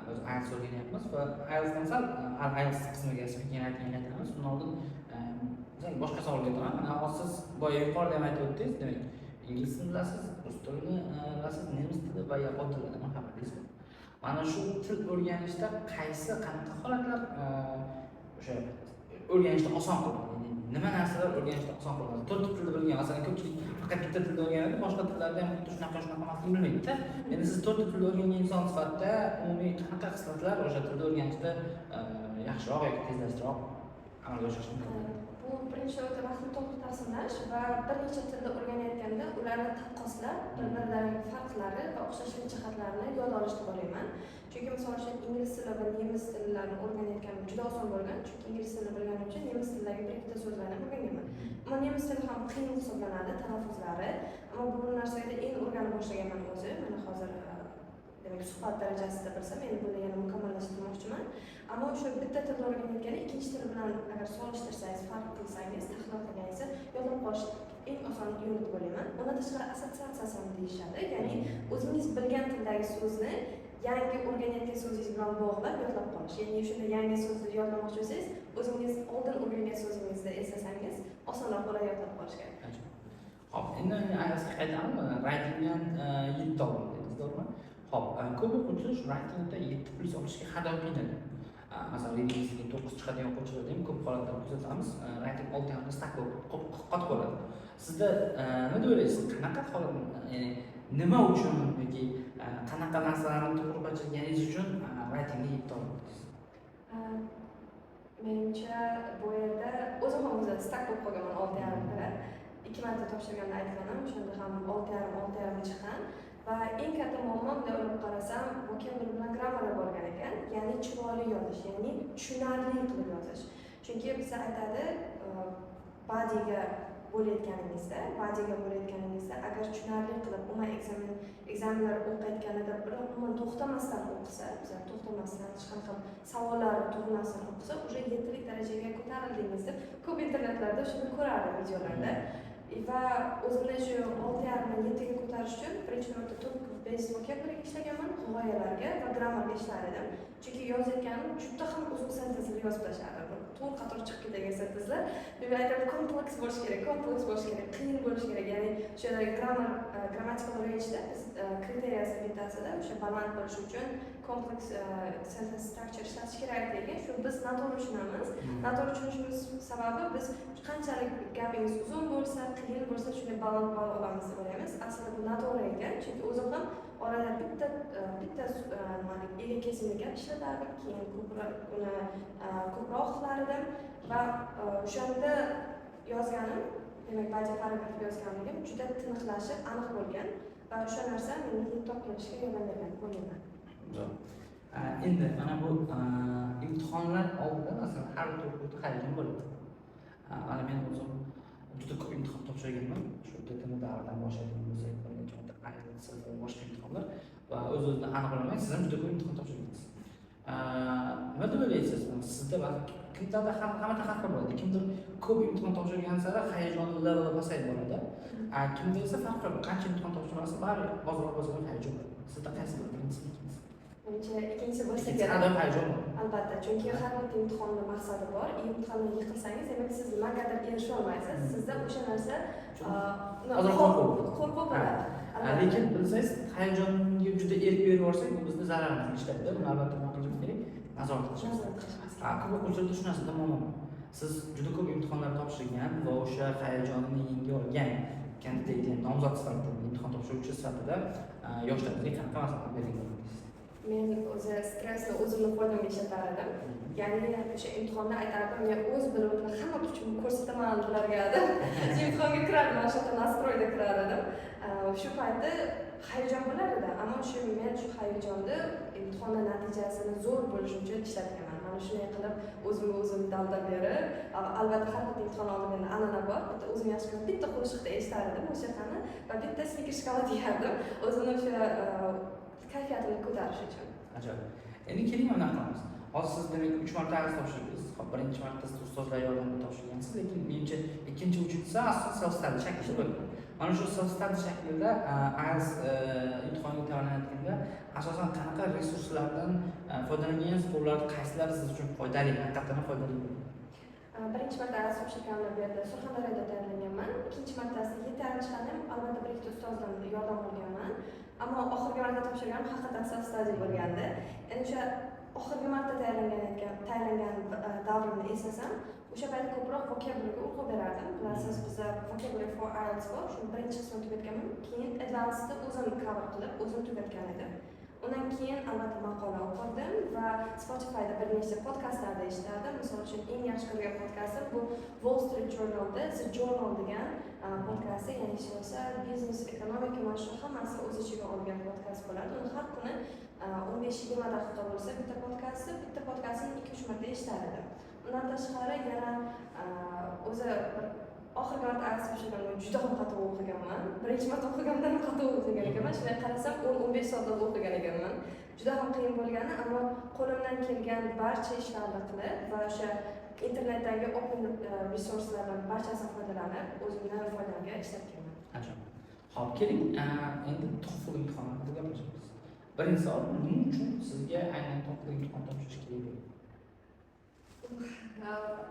biz IELTS o'rganyapmiz va IELTSdan sal IELTS qismiga speaking writingga qaytamiz. Undan oldin boshqa savolga o'taman. Mana hozir siz boya yuqorida ham aytib o'tdingiz, demak ingliz tilini bilasiz, rus tilini bilasiz, nemis tili va yapon tilidan ham bilasiz. Mana shu til o'rganishda qanaqa holatlar o'sha o'rganishni oson qiladi? Nima narsalar o'rganishni oson qiladi? To'rt tilni bilgan, masalan, ko'pchilik faqat bitta tilni o'rganadi, boshqa tillarda ham xuddi shunaqa emasligini bilmaydi-da. Endi siz to'rt tilni o'rgangan inson sifatida umumiy qanaqa xislatlar o'sha tilni o'rganishda yaxshiroq yoki tezlashtirib amalga oshirish mumkin? Bu birinchi navbatda vaqtni to'g'ri taqsimlash va bir necha tilni o'rganayotganda ularni taqqoslab, bir-birlarining farqlari va o'xshashlik jihatlarini yod olish deb o'ylayman. Chunki misol uchun ingliz tili va nemis tillarini o'rganayotganim juda oson bo'lgan, chunki ingliz tilini bilganim uchun nemis tilidagi bir-ikkita so'zlarni o'rganganman. Ammo nemis tili ham qiyin hisoblanadi, talaffuzlari. Ammo bu narsaga endi o'rganib boshlaganman o'zi. Mana hozir demak suhbat darajasida bilsam, endi buni yana mukammallashtirmoqchiman. Ammo o'sha bitta tilni o'rganayotganda ikkinchi til bilan agar solishtirsangiz, farq qilsangiz, tahlil qilganingizda yodlab qolish eng oson yo'l deb o'ylayman. Undan tashqari assotsiatsiya ham deyishadi. Ya'ni o'zingiz bilgan tildagi so'zni yangi o'rganayotgan so'zingiz bilan bog'lab yodlab qolish. Ya'ni o'shanda yangi so'zni yodlamoqchi bo'lsangiz, o'zingiz oldin o'rgangan so'zingizni eslasangiz, osonroq bo'ladi yodlab qolishga. Hop, endi IELTSga qaytamiz. Writingdan 7 oldingiz, to'g'rimi? Hop, ko'p o'quvchilar shu writingda 7+ olishga hadab qiynaladi. Masalan, readingga 9 chiqadigan o'quvchilarda ham ko'p holatlar kuzatamiz. Writing 6 ham stack qotib qoladi. Sizda nima deb o'ylaysiz? Qanaqa holat, ya'ni nima uchun yoki qanaqa narsalarni to'g'ri bajarganingiz uchun writingga 7 oldingiz? Menimcha bu yerda o'zim ham stack bo'lib qolganman 6,5 2 marta topshirganda aytganim, o'shanda ham 6,5 chiqqan. Va eng katta muammo bunday o'ylab qarasam, vokabulari bilan grammarga bo'lgan ekan, ya'ni chiroyli yozish, ya'ni tushunarli qilib yozish. Chunki bizda aytadi, bodyga bo'layotganingizda, agar tushunarli qilib umuman ekzaminlar o'qiyotganida biroq umuman to'xtamasdan o'qisa, bizlar to'xtamasdan hech qanaqa savollar tug'ilmasdan o'qisa, o'sha 7lik darajaga ko'tarildingiz deb ko'p internetlarda shuni ko'rardim videolarda. Va o'zimni shu 6,5 7 ga ko'tarish uchun birinchi navbatda top basic vocabulary'ga ishlaganman, g'oyalarga va grammarga ishlar edim. Chunki yozayotganim juda ham uzun sentenslar yozib tashlardim. To'rt qator chiqib ketadigan sentenslar. Men aytaman, kompleks bo'lish kerak, qiyin bo'lish kerak. Ya'ni o'sha grammatical range'da biz kriteriyasi bittasida o'sha baland bo'lish uchun kompleks sentence structure ishlatish kerak degan. Shu biz noto'g'ri tushunamiz. Noto'g'ri tushunishimiz sababi biz qanchalik gapingiz uzun bo'lsa, qiyin bo'lsa, shunday baland olamiz deb o'ylaymiz. Aslida bu noto'g'ri ekan, chunki o'zim ham orada bitta nimalik ega kesimda gap ishlatardim, keyin ko'proq uni ko'proq qilar edim va o'shanda yozganim, demak ba'zi paragraf yozganligim juda tiniqlashib, aniq bo'lgan va o'sha narsa meni yetuk topganishga yordam bergan o'ylayman. Zo'r. Endi mana bu imtihonlar oldida masalan har bir o'quvchi hayajon bo'ladi. Mana men o'zim juda ko'p imtihon topshirganman. Shu TTM davridan boshlagan bo'lsak, IELTS va boshqa imtihonlar va o'z-o'zidan aniq bilaman, siz ham juda ko'p imtihon topshirgansiz. Nima deb o'ylaysiz? Sizda kimlarda hamma har xil bo'ladi. Kimdir ko'p imtihon topshirgan sari hayajoni leveli pasayib boradi. Kimda esa farq yo'q. Qancha imtihon topshirsa, baribir ozroq hayajon bor. Sizda qaysi biri birinchisi? Menimcha ikkinchisi bo'lsa kerak. Sizda hayajon bor. Albatta, chunki har bir imtihonning maqsadi bor. Imtihonni yiqilsangiz, demak siz nimagadir erisha olmaysiz. Sizda o'sha narsa qo'rquv bo'ladi. Lekin bilsangiz, hayajonga juda erk berib yuborsak, bu bizni zararimizni ishlatadi. Buni albatta nima qilishimiz kerak? Nazorat qilishimiz kerak. Ko'p o'quvchilarda shu narsada muammo bor. Siz juda ko'p imtihonlar topshirgan va o'sha hayajonni yenga olgan kandidat, nomzod sifatida, imtihon topshiruvchi sifatida yoshlarimizga qanaqa maslahat bering? Men o'zi stressni o'zimni foydamga ishlatar edim. Ya'ni o'sha imtihonni aytardim, men o'z bilimimni hamma kuchimni ko'rsataman bularga deb. Imtihonga kirardim, mana shunaqa nastroyda kirar edim. Shu paytda hayajon bo'lar edi, ammo men shu hayajonni imtihonni natijasini zo'r bo'lishi uchun ishlatganman. Mana shunday qilib o'zimga o'zim dalda berib, albatta har bir imtihon oldin menda an'ana bor. Bitta o'zim yaxshi ko'rib bitta qo'shiqda eshitar edim musiqani va bitta stiker shkolat yerdim. O'zimni o'sha kayfiyatimni ko'tarish uchun. Ajoyib. Endi keling mana qilamiz. Hozir siz demak 3 marta IELTS topshirgansiz. Birinchi marta siz ustozlar yordamida topshirgansiz, lekin menimcha ikkinchi, uchinchisi asosan self-study shaklida bo'lgan. Mana shu self-study shaklida IELTS imtihoniga tayyorlanayotganda asosan qanaqa resurslardan foydalangansiz, ular qaysilari siz uchun foydali, haqiqatan foydali bo'ldi? Birinchi marta IELTS topshirganimda bu yerda Surxondaryoda tayyorlanganman. Ikkinchi martasida yetarlichani albatta bir ikkita ustozdan yordam olganman. Ammo oxirgi marta topshirganim haqiqatan self-study bo'lgandi. Endi o'sha oxirgi marta tayyorlangan davrimni eslasam, o'sha paytda ko'proq vocabularyga urg'u berardim. Bilasiz, bizda vocabulary for IELTS bor. Shuni birinchi qismini tugatganman. Keyin advancedni o'zim cover qilib, o'zim tugatgan edim. Undan keyin albatta maqola o'qidim va Spotify'da bir nechta podkastlarda eshitardim. Misol uchun eng yaxshi ko'rgan podkastim bu Wall Street Journal'da The Journal degan podkasti, ya'ni siyosat, biznes, ekonomika, mana shu hammasi o'z ichiga olgan podkast bo'ladi. Uni har kuni 15-20 daqiqa bo'lsa bitta podkastni 2-3 marta eshitar edim. Undan tashqari yana o'zi oxirgi marta IELTS topshirganimda juda ham qattiq o'qiganman. Birinchi marta o'qiganimdan qattiq o'qigan ekanman. Shunday qarasam 10-15 soat o'qigan ekanman. Juda ham qiyin bo'lgani, ammo qo'limdan kelgan barcha ishlarni qilib va o'sha internetdagi open resurslardan barchasidan foydalanib, o'zimni foydamga ishlatganman. Ajoyib. Xo'p, keling, endi TOEFL imtihoni haqida gaplashamiz. Birinchi savol, nima uchun sizga aynan TOEFL imtihon topshirish kerak bo'ldi?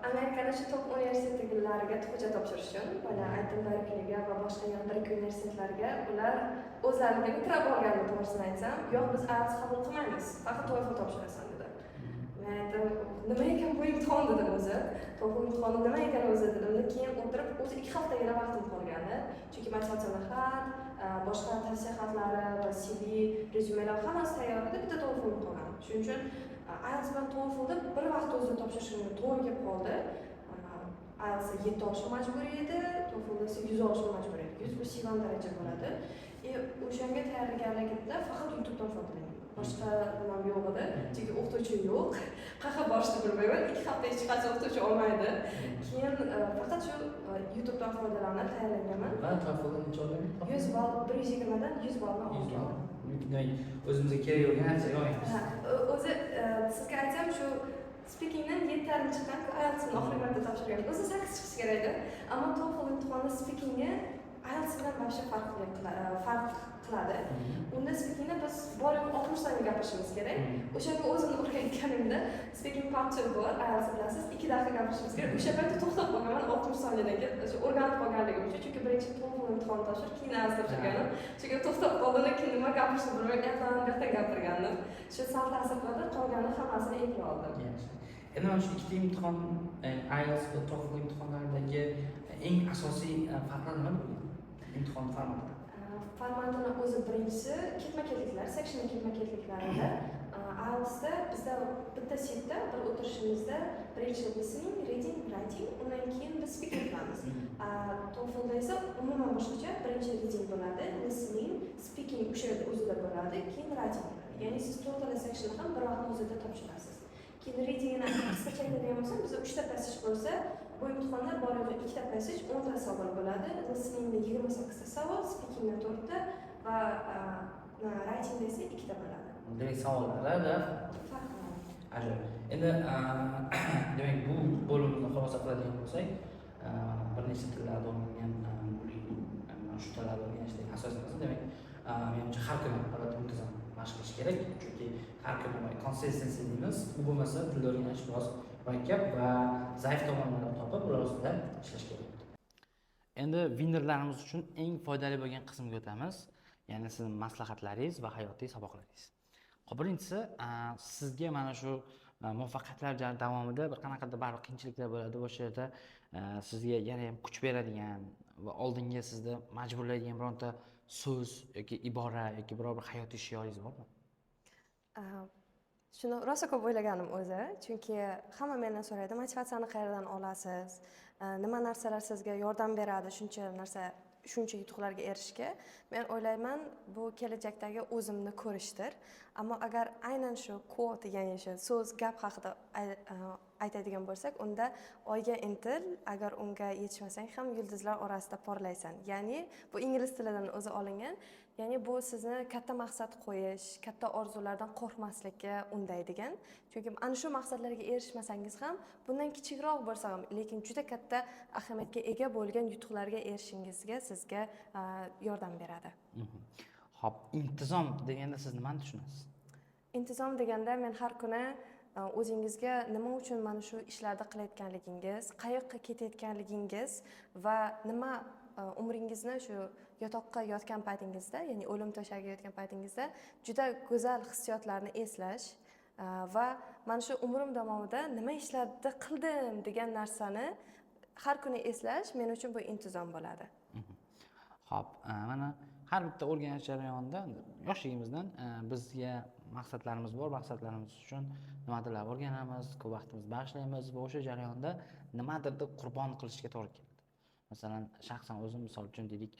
Amerikada shu top universitetlariga hujjat topshirish uchun, mana aytdim Berkeleyga va boshqa yana bir ikki universitetlarga ular o'zlariga kirib olganini to'g'risini aytsam, yo'q biz IELTS qabul qilmaymiz, faqat TOEFL topshirasan dedi. Men aytdim, nima ekan bu imtihon dedim o'zi. TOEFL imtihoni nima ekan o'zi dedim. Keyin o'tirib o'zi 2 haftagina vaqtim qolgandi. Chunki motivatsiya xat, boshqa tavsiya xatlari va CV, rezyumelar hammasi tayyor edi, bitta TOEFL qolgan. Shuning uchun IELTS bilan TOEFLni bir vaqt o'zida topshirishimga to'g'ri kelib qoldi. IELTSda 7 olishim majburiy edi, TOEFLda esa 100 olishim majburiy edi. 100 bu C1 daraja bo'ladi. O'shanga tayyorgarligimda faqat YouTubedan foydalanaman. Boshqa nimam yo'q edi, chunki o'qituvchi yo'q. Qayerga borishni bilmayman. 2 hafta hech qancha o'qituvchi olmaydi. Keyin faqat shu YouTubedan foydalanib tayyorlanganman. Va TOEFLda necha olgansiz? 100 ball, 120 dan 100 ballni olganman. O'zimizga kerak bo'lgan narsaga olganmiz. O'zi sizga aytsam, shu speakingdan 7,5 chiqqan-ku, IELTSni oxirgi marta topshirgan. O'zi 8 chiqishi kerak edi. Ammo TOEFL imtihoni speakingga IELTS bilan boshqa farq qiladi. Unda speakingda biz bor yo'q 60 soniya gapirishimiz kerak. O'shanga o'zimni o'rgatganimda speaking part 2 bor, IELTS bilasiz, 2 daqiqa gapirishimiz kerak. O'sha paytda to'xtab qolganman 60 soniyadan keyin o'rganib qolganligim uchun. Chunki birinchi TOEFL imtihoni topshirib, keyin IELTS topshirganim. Chunki to'xtab qoldim, keyin nima gapirishni bilmay, ertadan gapirgandim. Shu sal ta'sir qildi, qolgani hammasini eplay oldim. Endi mana shu ikkita imtihon, IELTS va TOEFL imtihonlaridagi eng asosiy farqlar nima bo'ladi? Imtihon formatida. formatini o'zi birinchisi ketma-ketliklar, section ketma-ketliklarida IELTSda bizda bitta setda bir o'tirishimizda birinchi listening, reading, writing, undan keyin biz speaking qilamiz. TOEFLda esa umuman boshqacha, birinchi reading bo'ladi, listening, speaking o'sha yerda o'zida bo'ladi, keyin writing bo'ladi. Ya'ni siz to'rttala section ham bir vaqtda o'zida topshirasiz. Keyin readingni qisqacha aytadigan bo'lsam, bizda 3 ta passage bo'lsa, bu imtihonlar bor yo'g'i 2 ta passage, 10 ta savol bo'ladi. Listeningda 28 ta savol, speakingda 4 ta va writingda esa 2 ta bo'ladi. Demak, savollarda Farqli. ajoyib. Endi demak, bu bo'limni xulosa qiladigan bo'lsak, bir nechta tillarda o'rgangan shu tillarda o'rganishning asosiy qismi demak, menimcha har kuni albatta muntazam mashq qilish kerak, chunki har kuni consistency deymiz. U bo'lmasa tilni o'rganish biroz murakkab va zaif tomonlarni topib, ular ustida ishlash kerak. Endi winnerlarimiz uchun eng foydali bo'lgan qismga o'tamiz, ya'ni sizning maslahatlaringiz va hayotiy saboqlaringiz. Birinchisi, sizga mana shu muvaffaqiyatlar davomida bir qanaqadir baribir qiyinchiliklar bo'ladi. O'sha yerda sizga yana ham kuch beradigan va oldinga sizni majburlaydigan bironta so'z yoki ibora yoki biror bir hayotiy shioringiz bormi? Shuni rosa ko'p o'ylaganim o'zi, chunki hamma mendan so'raydi, motivatsiyani qayerdan olasiz? Nima narsalar sizga yordam beradi shuncha yutuqlarga erishishga? Men o'ylayman, bu kelajakdagi o'zimni ko'rishdir. Ammo agar aynan shu quote, ya'ni shu so'z, gap haqida aytadigan bo'lsak, unda oyga intil, agar unga yetishmasang ham yulduzlar orasida porlaysan. Ya'ni bu ingliz tilidan o'zi olingan. Ya'ni bu sizni katta maqsad qo'yish, katta orzulardan qo'rqmaslikka undaydigan. Chunki ana shu maqsadlarga erishmasangiz ham, bundan kichikroq bo'lsa ham, lekin juda katta ahamiyatga ega bo'lgan yutuqlarga erishishingizga sizga yordam beradi. Xo'p, intizom deganda siz nimani tushunasiz? Intizom deganda men har kuni o'zingizga nima uchun mana shu ishlarni qilayotganligingiz, qayoqqa ketayotganligingiz va nima umringizni shu yotoqqa yotgan paytingizda, ya'ni o'lim to'shagiga yotgan paytingizda juda go'zal hissiyotlarni eslash va mana shu umrim davomida nima ishlarni qildim degan narsani har kuni eslash men uchun bu intizom bo'ladi. Xo'p, mana har bitta o'rganish jarayonida yoshligimizdan bizga maqsadlarimiz bor, maqsadlarimiz uchun nimadirlar o'rganamiz, ko'p vaqtimizni bag'ishlaymiz va o'sha jarayonda nimadirni qurbon qilishga to'g'ri keladi. Masalan, shaxsan o'zim misol uchun deylik,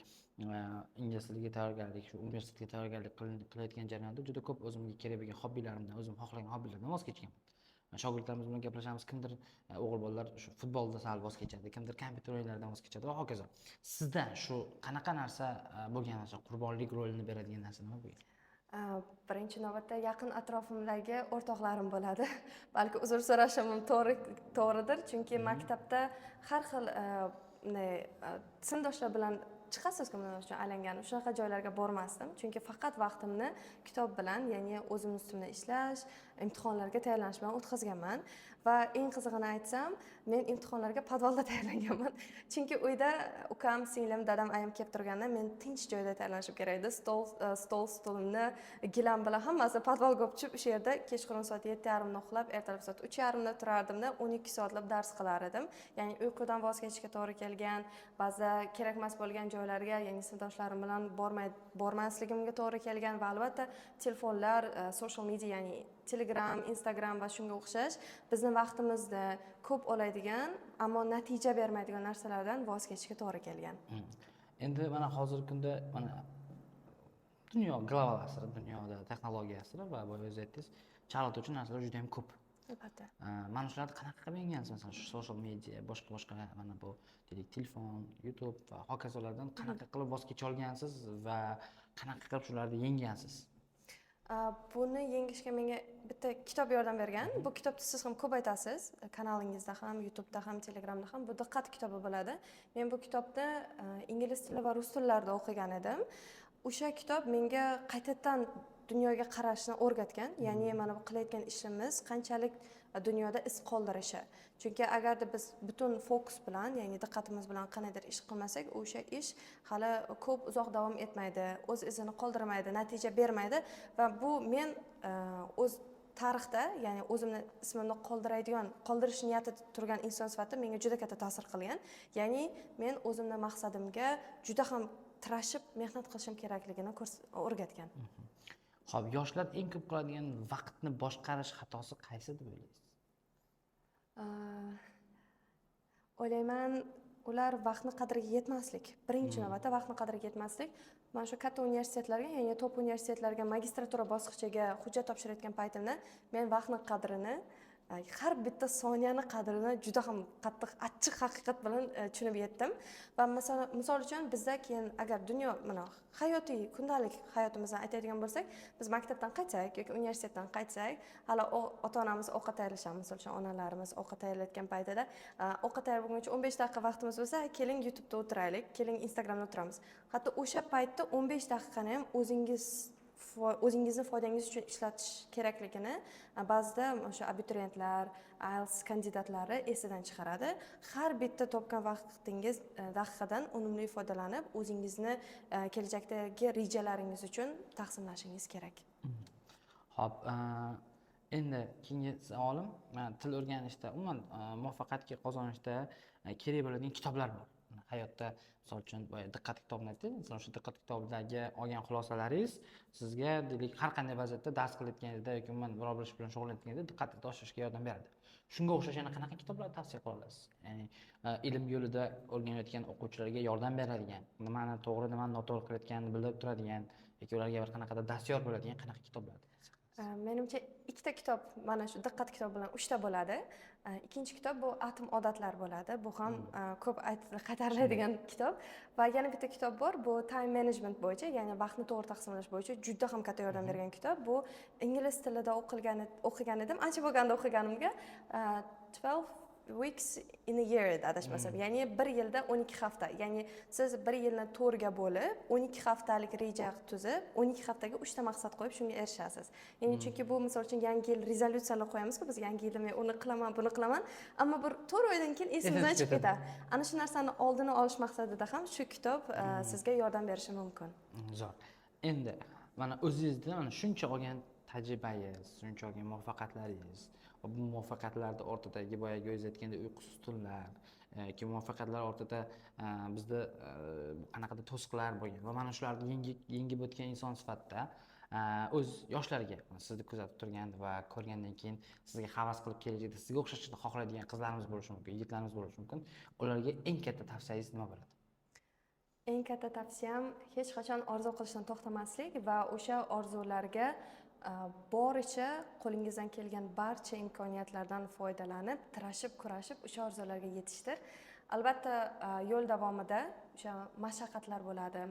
ingliz tiliga tayyorgarlik, shu universitetga tayyorgarlik qilayotgan jarayonda juda ko'p o'zimga kerak bo'lgan hobbilarimdan, o'zim xohlagan hobbilardan voz kechganman. Shogirdlarimiz bilan gaplashamiz, kimdir o'g'il bolalar shu futbolda sal voz kechadi, kimdir kompyuter o'yinlaridan voz kechadi va hokazo. Sizda shu qanaqa narsa bo'lgan, o'sha qurbonlik rolini beradigan narsa nima bo'lgan? Birinchi navbatda yaqin atrofimdagi o'rtoqlarim bo'ladi. Balki uzr so'rashim to'g'ridir, chunki maktabda har xil sinfdoshlar bilan chiqasiz-ku, men uchun aylangan shunaqa joylarga bormasdim, chunki faqat vaqtimni kitob bilan, ya'ni o'zim ustimda ishlash, imtihonlarga tayyorlanish bilan o'tkazganman. Va eng qizig'ini aytsam, men imtihonlarga podvalda tayyorlanganman. Chunki uyda ukam, singlim, dadam, ayam kelib turganda men tinch joyda tayyorlanishim kerak edi. Stolimni, gilam bilan hammasi podvalga olib tushib, o'sha yerda kechqurun soat 7:30 da uxlab, ertalab soat 3:30 da turardim-da, 12 soatlab dars qilar edim. Ya'ni uyqudan voz kechishga to'g'ri kelgan, ba'zida kerakmas bo'lgan joylarga, ya'ni sinfdoshlarim bilan bormasligimga to'g'ri kelgan va albatta telefonlar, social media, ya'ni Telegram, Instagram va shunga o'xshash bizning vaqtimizni ko'p oladigan, ammo natija bermaydigan narsalardan voz kechishga to'g'ri kelgan. Endi mana hozirgi kunda mana dunyo global asri, dunyoda texnologiya asri va boya o'zingiz aytdingiz, chalg'ituvchi narsalar juda ham ko'p. Albatta. Mana shularni qanaqa qilib o'rganasiz? Masalan, shu social media, boshqa mana bu deylik telefon, YouTube va hokazolardan qanaqa qilib voz kecha olgansiz va qanaqa qilib shularni yenggansiz? Buni yengishga menga bitta kitob yordam bergan. Bu kitobni siz ham ko'p aytasiz, kanalingizda ham, YouTube'da ham, Telegramda ham. Bu diqqat kitobi bo'ladi. Men bu kitobni ingliz tili va rus tillarida o'qigan edim. O'sha kitob menga qaytadan dunyoga qarashni o'rgatgan. Ya'ni mana bu qilayotgan ishimiz qanchalik dunyoda iz qoldirishi. Chunki agarda biz butun fokus bilan, ya'ni diqqatimiz bilan qanaydir ish qilmasak, o'sha ish hali ko'p uzoq davom etmaydi, o'z izini qoldirmaydi, natija bermaydi va bu men o'z tarixda, ya'ni o'zimni ismimni qoldirish niyatida turgan inson sifatida menga juda katta ta'sir qilgan. Ya'ni men o'zimning maqsadimga juda ham tirashib mehnat qilishim kerakligini o'rgatgan. Xo'p, yoshlar eng ko'p qiladigan vaqtni boshqarish xatosi qaysi deb o'ylaysiz? O'ylayman, ular vaqtni qadriga yetmaslik. Birinchi navbatda vaqtni qadriga yetmaslik. Mana shu katta universitetlarga, ya'ni top universitetlarga magistratura bosqichiga hujjat topshirayotgan paytimda men vaqtni qadrini, har bitta soniyani qadrini juda ham qattiq, achchiq haqiqat bilan tushunib yetdim. Va misol uchun bizda keyin agar dunyo mana hayotiy, kundalik hayotimizdan aytadigan bo'lsak, biz maktabdan qaytsak yoki universitetdan qaytsak, hali ota-onamiz ovqat tayyorlashamiz, misol uchun onalarimiz ovqat tayyorlayotgan paytida ovqat tayyor bo'lguncha 15 daqiqa vaqtimiz bo'lsa, keling YouTube'da o'tiraylik, keling Instagramda o'tiramiz. Hatto o'sha paytda 15 daqiqani ham o'zingizni foydangiz uchun ishlatish kerakligini ba'zida o'sha abituriyentlar, IELTS kandidatlari esidan chiqaradi. Har bitta topgan vaqtingiz daqiqadan unumli foydalanib, o'zingizni kelajakdagi rejalaringiz uchun taqsimlashingiz kerak. Xo'p, endi keyingi savolim, til o'rganishda, umuman muvaffaqiyatga qozonishda kerak bo'ladigan kitoblar bor. Hayotda misol uchun diqqat kitobini aytdik, misol o'sha diqqat kitobidagi olgan xulosalaringiz sizga deylik har qanday vaziyatda dars qilayotganingizda yoki umuman biror bir ish bilan shug'ullanayotganingizda diqqatni oshirishga yordam beradi. Shunga o'xshash yana qanaqa kitoblar tavsiya qila olasiz? Ya'ni ilm yo'lida o'rganayotgan o'quvchilarga yordam beradigan, nimani to'g'ri, nimani noto'g'ri qilayotganini bildirib turadigan yoki ularga bir qanaqadir dastyor bo'ladigan qanaqa kitoblar? Menimcha ikkita kitob, mana shu diqqat kitobi bilan 3 ta bo'ladi. Ikkinchi kitob bu Atom odatlar bo'ladi. Bu ham ko'p qaytariladigan kitob. Va yana bitta kitob bor, bu time management bo'yicha, ya'ni vaqtni to'g'ri taqsimlash bo'yicha juda ham katta yordam bergan kitob. Bu ingliz tilida o'qigan edim. Ancha bo'lganda o'qiganimga 12 weeks in a year adashmasam, ya'ni bir yilda 12 hafta. Ya'ni siz bir yilni 4 ga bo'lib, 12 haftalik reja tuzib, 12 haftaga 3 ta maqsad qo'yib shunga erishasiz. Ya'ni chunki bu misol uchun yangi yil rezolyutsiyalar qo'yamiz-ku, biz yangi yilda men uni qilaman, buni qilaman, ammo bir 4 oydan keyin esimizdan chiqib ketadi. Ana shu narsani oldini olish maqsadida ham shu kitob sizga yordam berishi mumkin. Zo'r. Endi mana o'zingizda mana shuncha olgan tajribangiz, shuncha olgan muvaffaqiyatlaringiz va bu muvaffaqiyatlarning ortidagi boyagi o'zingiz aytgandek uyqusiz tunlar, yoki muvaffaqiyatlar ortida bizda qanaqadir to'siqlar bo'lgan va mana shularni yengib o'tgan inson sifatida o'z yoshlarga sizni kuzatib turgan va ko'rgandan keyin sizga havas qilib kelajakda sizga o'xshashni xohlaydigan qizlarimiz bo'lishi mumkin, yigitlarimiz bo'lishi mumkin. Ularga eng katta tavsiyangiz nima bo'ladi? Eng katta tavsiyam hech qachon orzu qilishdan to'xtamaslik va o'sha orzularga boricha qo'lingizdan kelgan barcha imkoniyatlardan foydalanib, tirashib, kurashib o'sha orzularga yetishdir. Albatta, yo'l davomida o'sha mashaqqatlar bo'ladi,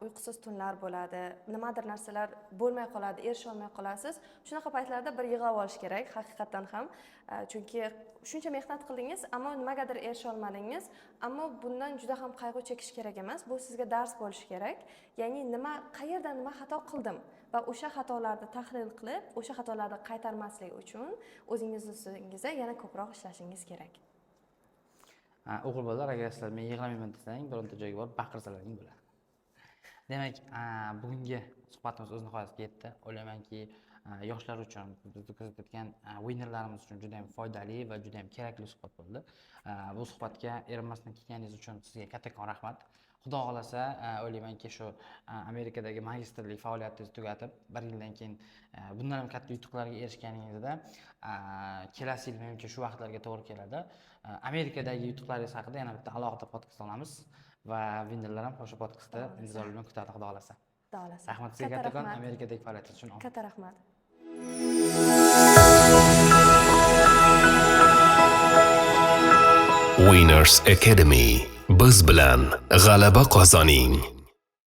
uyqusiz tunlar bo'ladi, nimadir narsalar bo'lmay qoladi, erisha olmay qolasiz. Shunaqa paytlarda bir yig'lab olish kerak, haqiqatan ham. Chunki shuncha mehnat qildingiz, ammo nimagadir erisha olmadingiz, ammo bundan juda ham qayg'u chekish kerak emas. Bu sizga dars bo'lishi kerak. Ya'ni qayerda nima xato qildim va o'sha xatolarni tahlil qilib, o'sha xatolarni qaytarmaslik uchun o'zingizga yana ko'proq ishlashingiz kerak. O'g'il bolalar, agar sizlar men yig'lamayman desang, bironta joyga borib baqirsalaring bo'ladi. Demak, bugungi suhbatimiz o'z nihoyasiga yetdi. O'ylaymanki, yoshlar uchun, bizni kuzatayotgan winnerlarimiz uchun juda ham foydali va juda ham kerakli suhbat bo'ldi. Bu suhbatga erinmasdan kelganingiz uchun sizga kattakon rahmat. Xudo xolasa, o'ylaymanki, shu Amerikadagi magistrlik faoliyatingizni tugatib, 1 yildan keyin bundan ham katta yutuqlarga erishganingizda, kelasi yil menimcha shu vaqtlarga to'g'ri keladi. Amerikadagi yutuqlaringiz haqida yana bitta alohida podkast olamiz. Va winnerlar ham o'sha podkastda intizor bilan kutadi, xudo xolasa. Xudo xolasa. Rahmat sizga kattakon Amerikadagi faoliyatingiz uchun. Katta rahmat. Winners Academy. Biz bilan g'alaba qozoning.